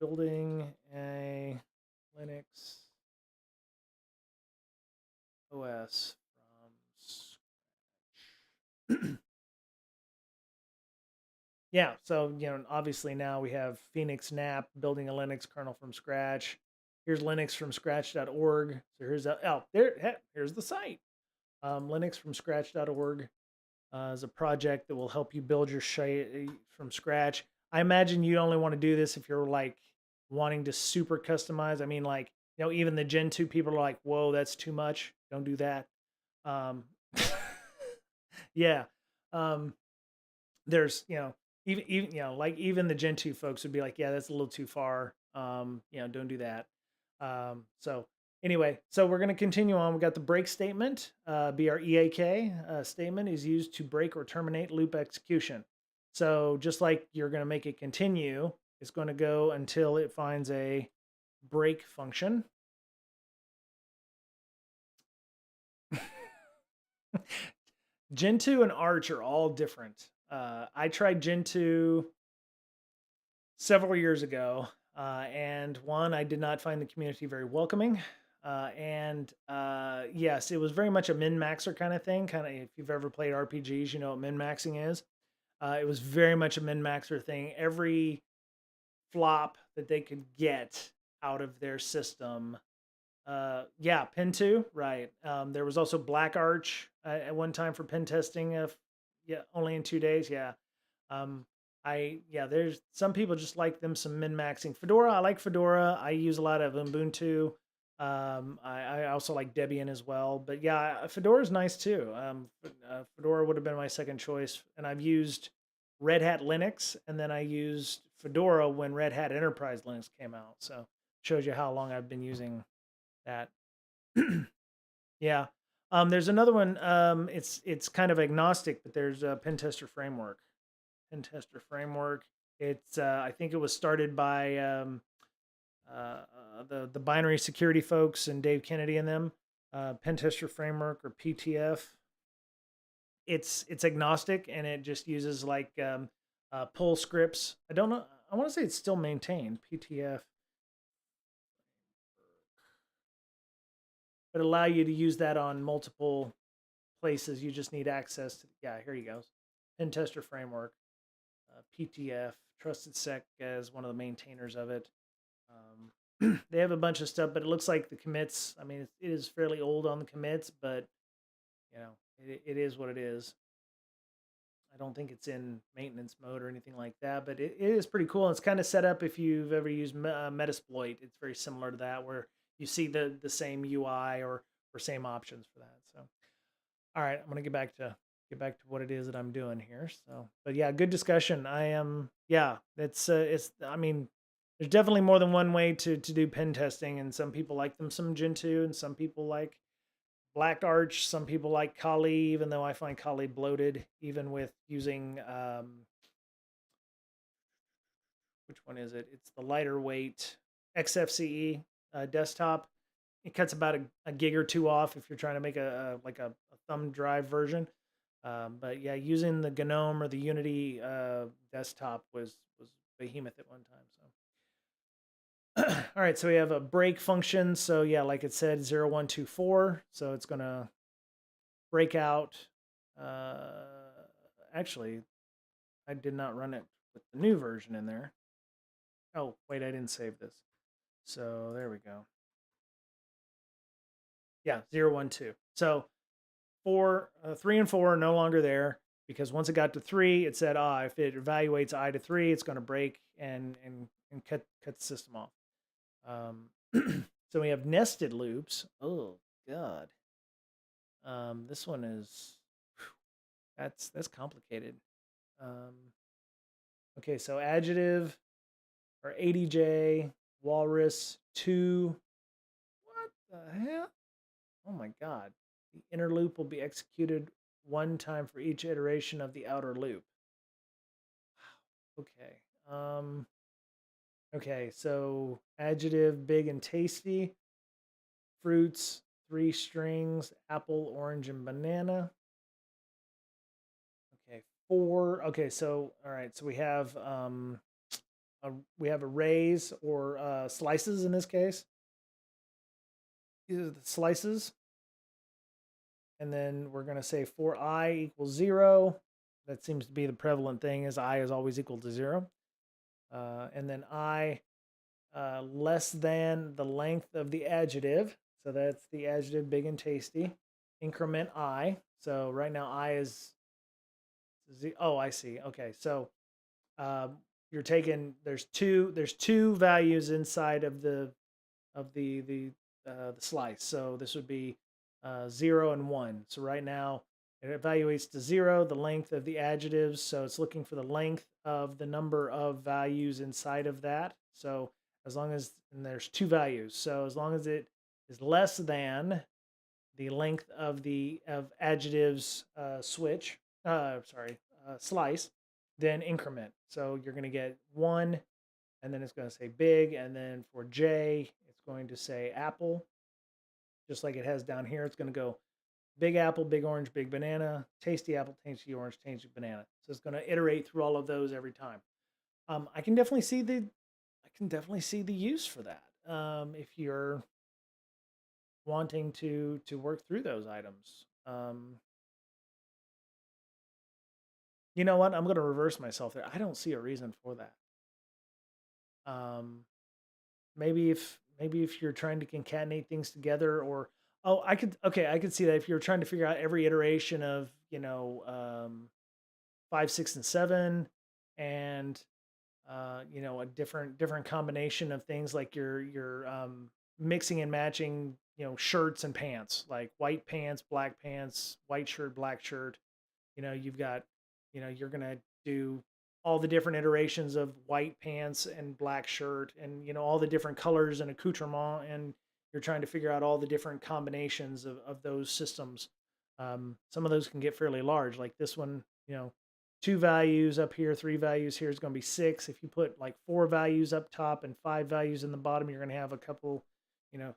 building a Linux OS from scratch. Yeah, so obviously now we have Phoenix NAP building a Linux kernel from scratch. Here's linuxfromscratch.org. So here's the site. Linuxfromscratch.org is a project that will help you build your shit from scratch. I imagine you only want to do this if you're like wanting to super customize. I mean, like, even the Gen 2 people are like, whoa, that's too much. Don't do that. Um, yeah. Um, there's, even like even the Gen 2 folks would be like, yeah, that's a little too far. Don't do that. So anyway, so we're going to continue on. We got the break statement. BREAK statement is used to break or terminate loop execution. So just like you're going to make it continue, it's going to go until it finds a break function. Gen 2 and Arch are all different. I tried Gen 2 several years ago, and one, I did not find the community very welcoming. And yes, it was very much a min-maxer kind of thing. Kind of, if you've ever played RPGs, you know what min-maxing is. It was very much a min-maxer thing. Every flop that they could get out of their system. Yeah, Pen 2, right. There was also Black Arch at one time for pen testing. Yeah, only in 2 days. Yeah. Um, there's some people just like them some min-maxing. Fedora, I like Fedora. I use a lot of Ubuntu. I also like Debian as well. But yeah, Fedora is nice too. Fedora would have been my second choice, and I've used Red Hat Linux, and then I used Fedora when Red Hat Enterprise Linux came out. So shows you how long I've been using that. Yeah. There's another one. It's kind of agnostic, but there's a pen tester framework. Pen tester framework. It's I think it was started by the binary security folks and Dave Kennedy and them. Pen tester framework or PTF. It's agnostic and it just uses like pull scripts. I don't know. I want to say it's still maintained PTF, but allow you to use that on multiple places. You just need access to. Yeah, here you go. Pen tester framework, PTF. Trusted Sec as one of the maintainers of it. They have a bunch of stuff, but it looks like the commits. I mean, it is fairly old on the commits, but you know, it is what it is. I don't think it's in maintenance mode or anything like that, but it is pretty cool. It's kind of set up if you've ever used Metasploit. It's very similar to that, where you see the same UI or same options for that. So, all right, I'm gonna get back to what it is that I'm doing here. So, but yeah, good discussion. I am yeah, it's I mean, there's definitely more than one way to do pen testing, and some people like them some Gentoo, and some people like Black Arch. Some people like Kali, even though I find Kali bloated, even with using which one is it? It's the lighter weight XFCE desktop. It cuts about a gig or two off if you're trying to make a thumb drive version. But yeah, using the GNOME or the Unity desktop was behemoth at one time. So all right, so we have a break function. So yeah, like it said, 0124. So it's gonna break out. Actually, I did not run it with the new version in there. Oh, wait, I didn't save this. So there we go. Yeah, 012. So 3 and 4 are no longer there because once it got to 3, it said, if it evaluates I to 3, it's going to break and cut the system off. So we have nested loops. Oh God. This one is that's complicated. Okay, so adjective or ADJ walrus 2. What the hell? Oh my God. The inner loop will be executed one time for each iteration of the outer loop. Okay. Okay, so adjective big and tasty. Fruits, 3 strings, apple, orange, and banana. Okay, 4. Okay, so all right, so we have arrays or slices in this case. These are the slices. And then we're going to say for I equals 0. That seems to be the prevalent thing, is I is always equal to 0. And then I less than the length of the adjective. So that's the adjective big and tasty. Increment I. So right now I is oh, I see. Okay, so you're taking there's two values inside of the slice. So this would be 0 and 1. So right now it evaluates to 0 the length of the adjectives. So it's looking for the length of the number of values inside of that. So as long as and there's 2 values. So as long as it is less than the length of the adjectives slice, then increment. So you're going to get 1, and then it's going to say big, and then for J, it's going to say apple, just like it has down here. It's going to go big apple, big orange, big banana, tasty apple, tasty orange, tasty banana. So it's going to iterate through all of those every time. I can definitely see the use for that if you're wanting to work through those items. You know what? I'm going to reverse myself there. I don't see a reason for that. Maybe if you're trying to concatenate things together, or I could see that if you're trying to figure out every iteration of 5, 6, and 7, and a different combination of things, like you're mixing and matching shirts and pants, like white pants, black pants, white shirt, black shirt. You've got you're gonna do all the different iterations of white pants and black shirt, and all the different colors and accoutrement, and you're trying to figure out all the different combinations of those systems. Some of those can get fairly large, like this one. 2 values up here, 3 values here is going to be 6. If you put like 4 values up top and 5 values in the bottom, you're going to have a couple.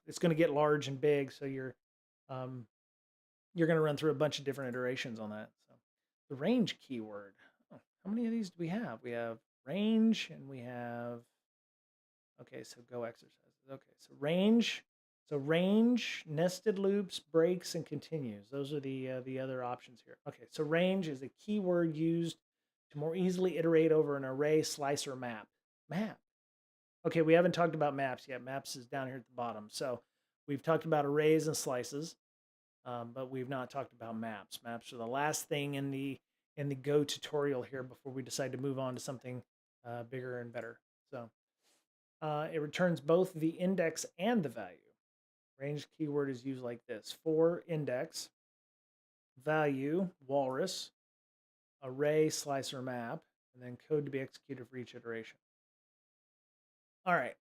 It's going to get large and big, so um, you're going to run through a bunch of different iterations on that. So the range keyword. Oh, how many of these do we have? We have range, and we have, okay, so go exercises. Okay, so range. So range, nested loops, breaks, and continues. Those are the other options here. Okay, so range is a keyword used to more easily iterate over an array, slice, or map. Map. Okay, we haven't talked about maps yet. Maps is down here at the bottom. So we've talked about arrays and slices, but we've not talked about maps. Maps are the last thing in the Go tutorial here before we decide to move on to something bigger and better. So it returns both the index and the value. Range keyword is used like this: for index, value, walrus, array, slicer, map, and then code to be executed for each iteration. All right,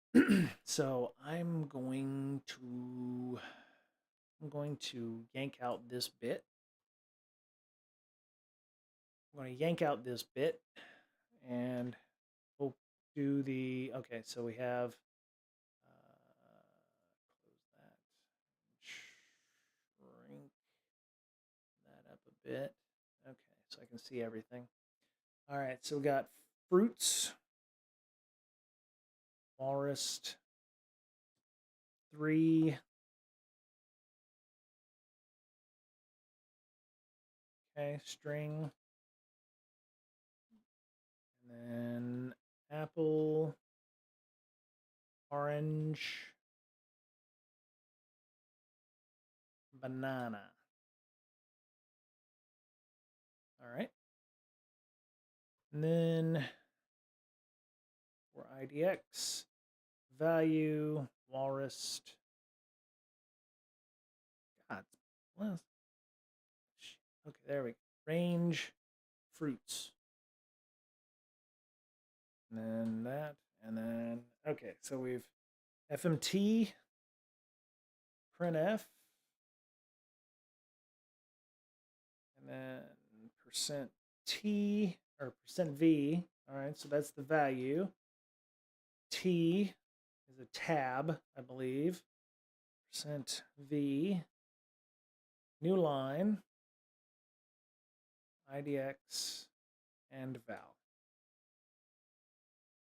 so I'm going to yank out this bit. I'm going to yank out this bit, and we'll do the, okay, so we have, close that, shrink that up a bit. Okay, so I can see everything. All right, so we got fruits, walrus, 3, okay, string, and then apple, orange, banana. All right. And then for IDX, value, walrus. God, well, okay, there we go. Range, fruits. And then that, and then, okay, so we've FMT, printf, and then %t or %v. All right, so that's the value. T is a tab, I believe. %v, new line, IDX, and val.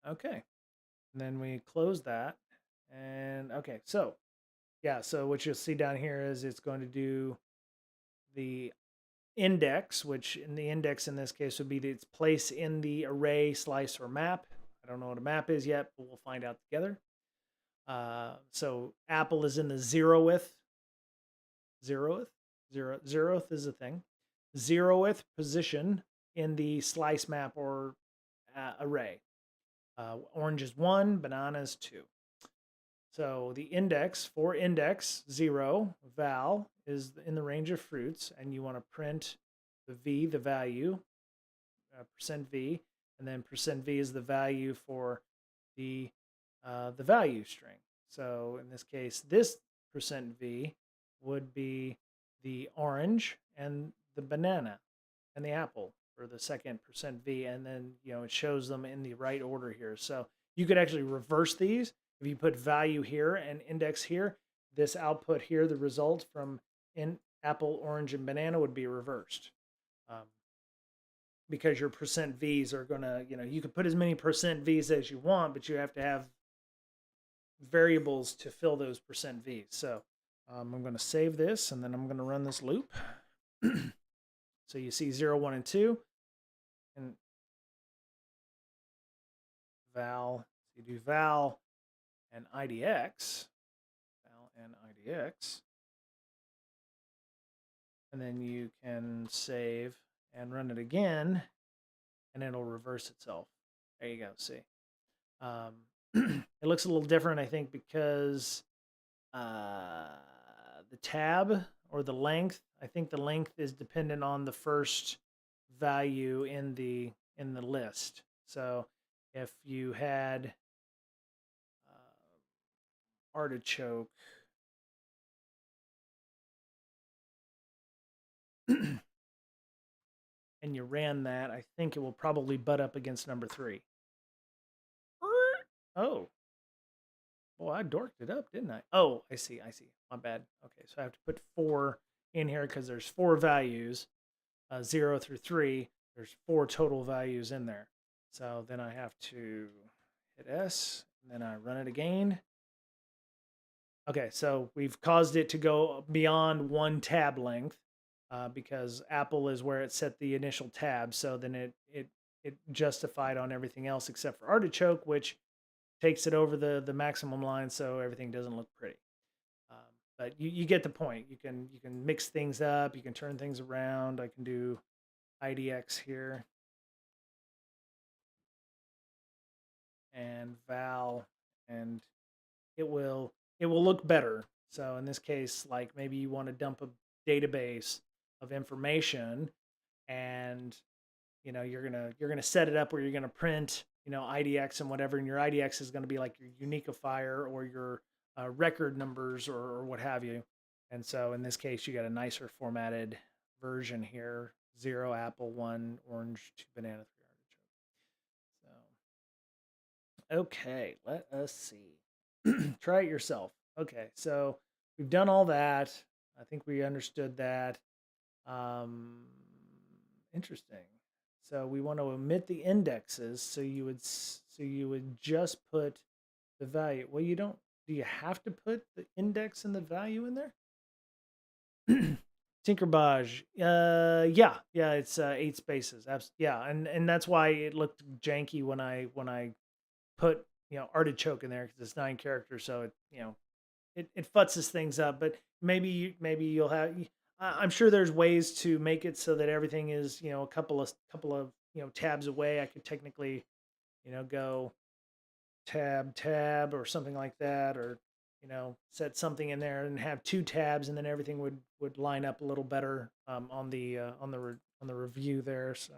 Okay, and then we close that. And okay, so yeah, so what you'll see down here is it's going to do the index, which in the index in this case would be its place in the array, slice, or map. I don't know what a map is yet, but we'll find out together. So apple is in the zeroth is a thing. Zeroth position in the slice map or array. Orange is 1, banana is 2. So the index for index 0, val, is in the range of fruits, and you want to print the v, the value, %v, and then %v is the value for the value string. So in this case, this %v would be the orange and the banana and the apple for the second %v, and then it shows them in the right order here. So you could actually reverse these. If you put value here and index here, this output here, the result from in apple, orange, and banana would be reversed. Because your %v's are gonna, you can put as many %v's as you want, but you have to have variables to fill those %v's. So I'm going to save this, and then I'm going to run this loop. So you see 0, 1, and 2, and val. So you do val and IDX, and then you can save and run it again, and it'll reverse itself. There you go. See, it looks a little different, I think, because the tab or the length. I think the length is dependent on the first value in the list. So if you had artichoke and you ran that, I think it will probably butt up against number 3. Oh, well, I dorked it up, didn't I? Oh, I see. I see. My bad. Okay, so I have to put 4 in here because there's 4 values, 0 through 3. There's 4 total values in there. So then I have to hit S, and then I run it again. Okay, so we've caused it to go beyond 1 tab length because Apple is where it set the initial tab. So then it justified on everything else except for artichoke, which takes it over the maximum line, so everything doesn't look pretty. Um, but you get the point. You can mix things up. You can turn things around. I can do IDX here and val, and it will look better. So in this case, like maybe you want to dump a database of information, and you're gonna set it up where you're gonna print IDX and whatever, and your IDX is gonna be like your unifier or your record numbers or what have you. And so in this case, you got a nicer formatted version here: 0 apple, 1 orange, 2 banana, 3 artichoke. So okay, let us see. Try it yourself. Okay, so we've done all that. I think we understood that. Um, Interesting. So we want to omit the indexes. So you would just put the value. Well, you don't. Do you have to put the index and the value in there? Tinkerbaj. Yeah. It's 8 spaces. Yeah, and that's why it looked janky when I put artichoke in there because it's 9 characters. So it futzes things up. But maybe you'll have. I'm sure there's ways to make it so that everything is a couple of tabs away. I could technically go tab or something like that, or set something in there and have 2 tabs, and then everything would line up a little better on the review there. So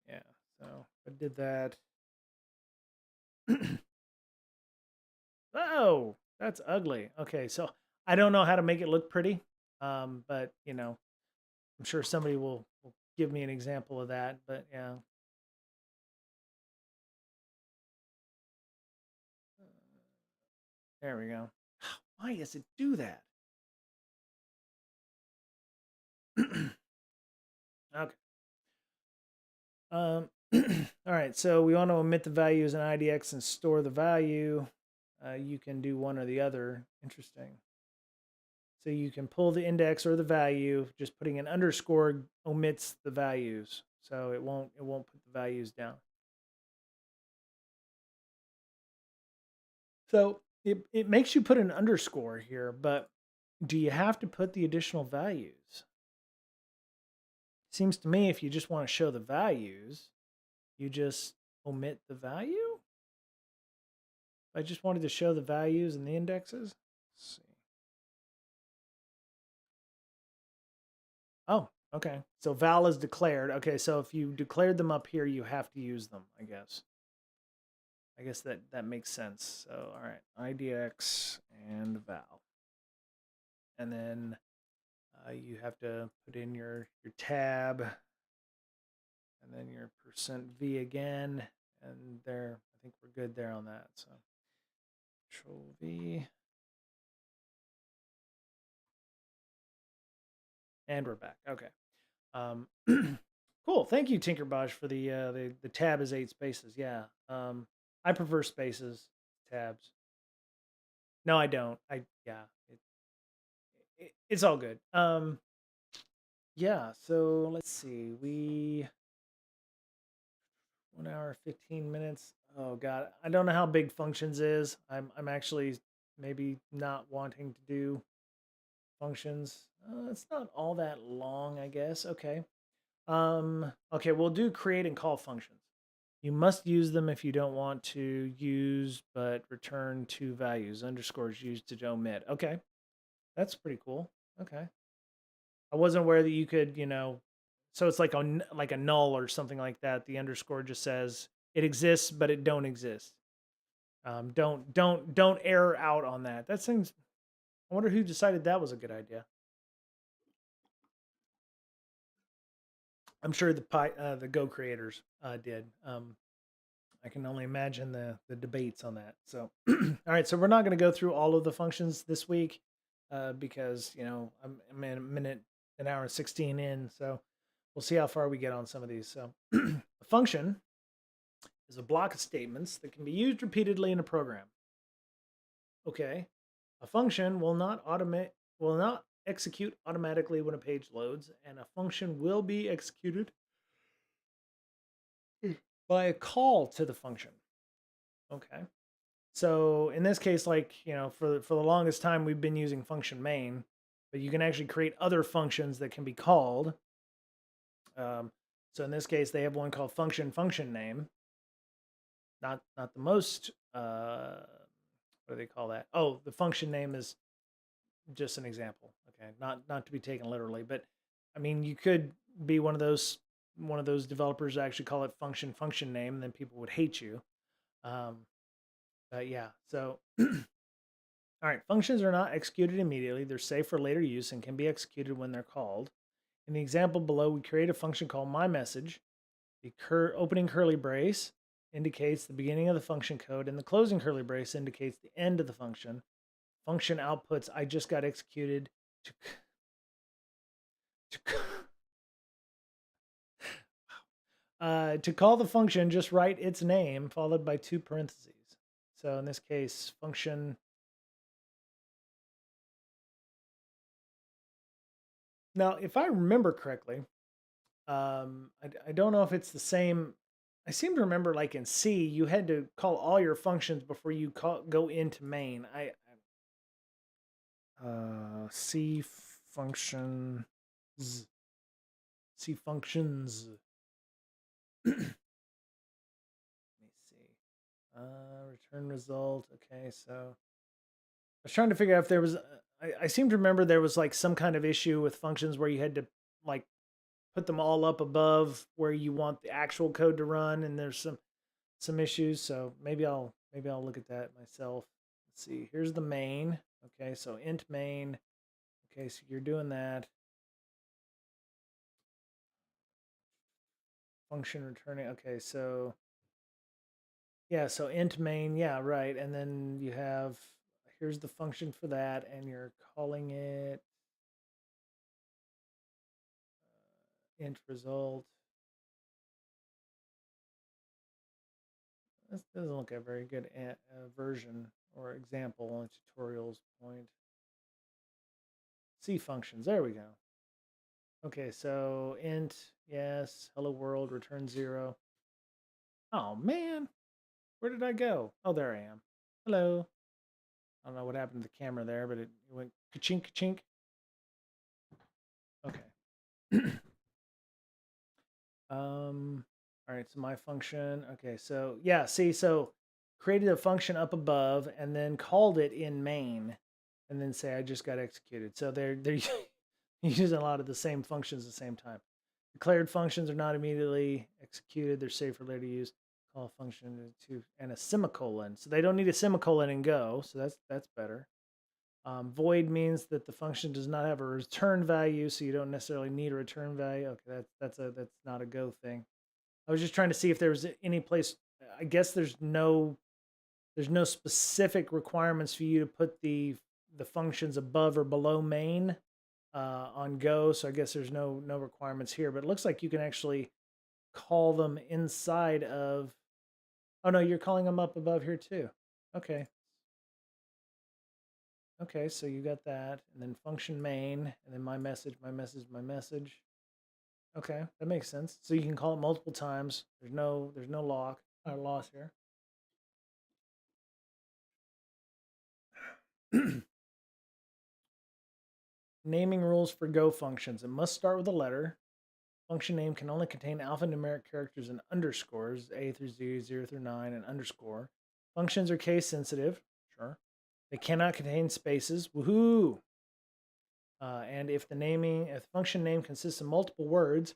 yeah, so I did that. Oh, that's ugly. Okay, so I don't know how to make it look pretty, but I'm sure somebody will give me an example of that. But yeah, there we go. Why does it do that? Okay. All right. So we want to omit the values in IDX and store the value. You can do one or the other. Interesting. So you can pull the index or the value. Just putting an underscore omits the values, so it won't put the values down. So it makes you put an underscore here, but do you have to put the additional values? Seems to me if you just want to show the values, you just omit the value. I just wanted to show the values and the indexes. Let's see. Oh, okay. So val is declared. Okay, so if you declared them up here, you have to use them, I guess. I guess that makes sense. So all right, IDX and val. And then you have to put in your tab and then your %v again. And there, I think we're good there on that. So Control V. And we're back. Okay. Um, cool. Thank you, Tinkerbaj, for the tab is 8 spaces. Yeah. I prefer spaces, tabs. No, I don't. Yeah. It's all good. Yeah. So let's see. 1 hour 15 minutes. Oh God, I don't know how big functions is. I'm actually maybe not wanting to do functions. It's not all that long, I guess. Okay. Okay, we'll do create and call functions. You must use them if you don't want to use, but return 2 values. Underscores used to omit. Okay, that's pretty cool. Okay. I wasn't aware that you could, so it's like like a null or something like that. The underscore just says it exists, but it don't exist. Don't error out on that. That seems. I wonder who decided that was a good idea. I'm sure the Go creators did. I can only imagine the debates on that. So, all right. So we're not going to go through all of the functions this week because I'm in a minute, an hour and 16 in. So we'll see how far we get on some of these. So, a function is a block of statements that can be used repeatedly in a program. Okay, a function will not execute automatically when a page loads, and a function will be executed by a call to the function. Okay. So in this case, like, for the longest time, we've been using function main, but you can actually create other functions that can be called. So in this case, they have one called function name. Not the most, what do they call that? Oh, the function name is just an example. Okay. Not to be taken literally, but I mean, you could be one of those developers that actually call it function name, and then people would hate you. Um, but yeah, so all right, functions are not executed immediately. They're safe for later use and can be executed when they're called. In the example below, we create a function called myMessage. The opening curly brace indicates the beginning of the function code, and the closing curly brace indicates the end of the function. Function outputs I just got executed to to call the function, just write its name followed by 2 parentheses. So in this case, function. Now, if I remember correctly, I don't know if it's the same. I seem to remember, like in C, you had to call all your functions before you go into main. C function, C functions. Let me see. Return result. Okay, so I was trying to figure out if there was. I seem to remember there was like some kind of issue with functions where you had to like put them all up above where you want the actual code to run, and there's some issues. So maybe I'll look at that myself. Let's see. Here's the main. Okay, so int main. Okay, so you're doing that. Function returning. Okay, so yeah, so int main. Yeah, right. And then you have here's the function for that, and you're calling it int result. This doesn't look a very good version or example on tutorials point. C functions. There we go. Okay, so int, yes, hello world, return 0. Oh man, where did I go? Oh, there I am. Hello. I don't know what happened to the camera there, but it went ka-chink, ka-chink. Okay. All right, so my function. Okay, so yeah, see, so created a function up above and then called it in main, and then say I just got executed. So they're using a lot of the same functions at the same time. Declared functions are not immediately executed. They're safe for later use. Call a function to and a semicolon. So they don't need a semicolon in Go. So that's better. Void means that the function does not have a return value, so you don't necessarily need a return value. Okay, that's not a Go thing. I was just trying to see if there was any place. I guess there's no specific requirements for you to put the functions above or below main on Go. So I guess there's no requirements here. But it looks like you can actually call them inside of. Oh no, you're calling them up above here too. Okay. Okay, so you got that, and then function main, and then my message. Okay, that makes sense. So you can call it multiple times. There's no lock or loss here. Naming rules for Go functions. It must start with a letter. Function name can only contain alphanumeric characters and underscores, A through Z, 0 through 9, and underscore. Functions are case sensitive. Sure. They cannot contain spaces. Woohoo! And if the function name consists of multiple words,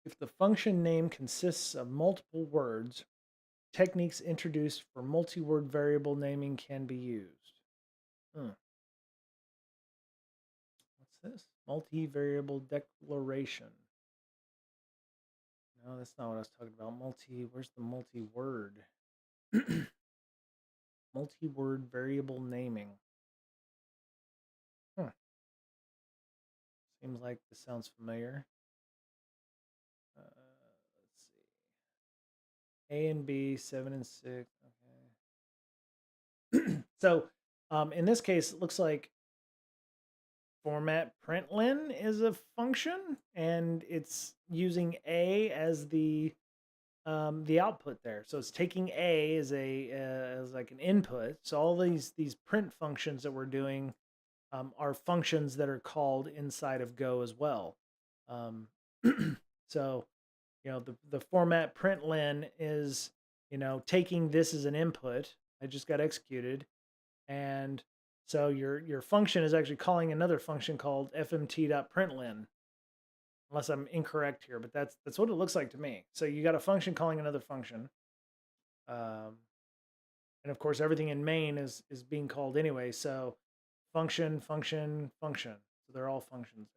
if the function name consists of multiple words, techniques introduced for multi-word variable naming can be used. Hmm. What's this? Multi-variable declaration. No, that's not what I was talking about. Where's the multi-word? Multi-word variable naming. Huh. Seems like this sounds familiar. Let's see. A and B, 7 and 6. Okay. So in this case, it looks like format println is a function, and it's using A as the output there. So it's taking A as as like an input. So all these print functions that we're doing are functions that are called inside of Go as well. Um, so the format println is taking this as an input. I just got executed, and so your function is actually calling another function called fmt.println, unless I'm incorrect here, but that's what it looks like to me. So you got a function calling another function, um, and of course everything in main is being called anyway. So function, function, function. So they're all functions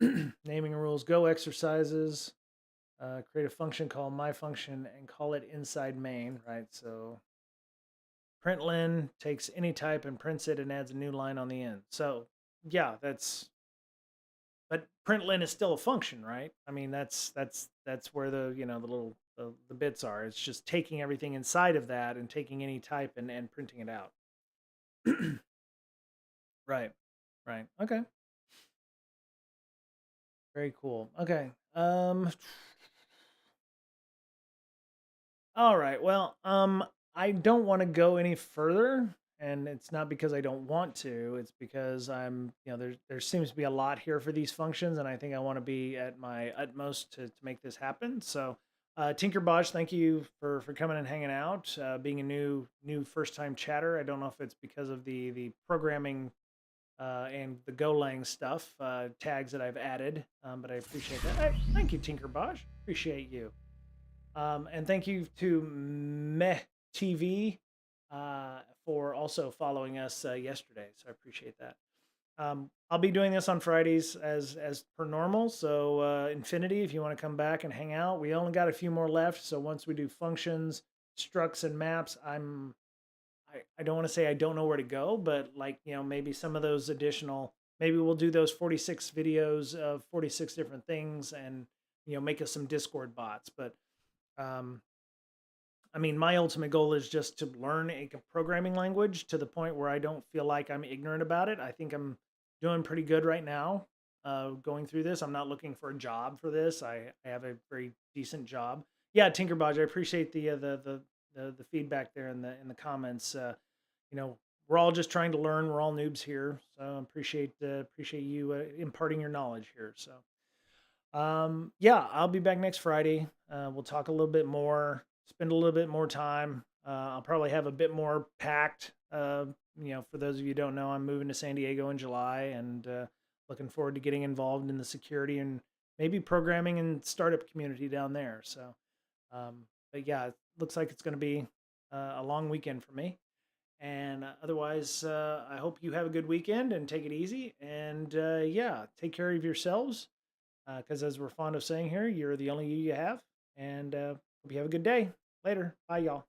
there. Naming rules: Go exercises. Create a function called my function and call it inside main. Right. So println takes any type and prints it and adds a new line on the end. So yeah, but println is still a function, right? I mean, that's where the the little the bits are. It's just taking everything inside of that and taking any type and printing it out. Right. Right. Okay. Very cool. Okay. All right. Well, I don't want to go any further, and it's not because I don't want to. It's because there seems to be a lot here for these functions, and I think I want to be at my utmost to make this happen. So, Tinker Bosch, thank you for coming and hanging out, being a new first time chatter. I don't know if it's because of the programming and the GoLang stuff tags that I've added, but I appreciate that. Thank you, Tinker Bosch. Appreciate you. And thank you to Meh TV for also following us yesterday. So I appreciate that. I'll be doing this on Fridays as per normal. So Infinity, if you want to come back and hang out, we only got a few more left. So once we do functions, structs, and maps, I don't want to say I don't know where to go, but like maybe some of those additional, maybe we'll do those 46 videos of 46 different things, and make us some Discord bots. But um, I mean, my ultimate goal is just to learn a programming language to the point where I don't feel like I'm ignorant about it. I think I'm doing pretty good right now going through this. I'm not looking for a job for this. I have a very decent job. Yeah, Tinkerbodge, I appreciate the feedback there in the comments. You know, we're all just trying to learn. We're all noobs here, so I appreciate you imparting your knowledge here. So yeah, I'll be back next Friday. We'll talk a little bit more, spend a little bit more time. I'll probably have a bit more packed. For those of you who don't know, I'm moving to San Diego in July, and looking forward to getting involved in the security and maybe programming and startup community down there. So, but yeah, it looks like it's going to be a long weekend for me. And otherwise, I hope you have a good weekend and take it easy. And yeah, take care of yourselves, because as we're fond of saying here, you're the only you have. And hope you have a good day. Later. Bye, y'all.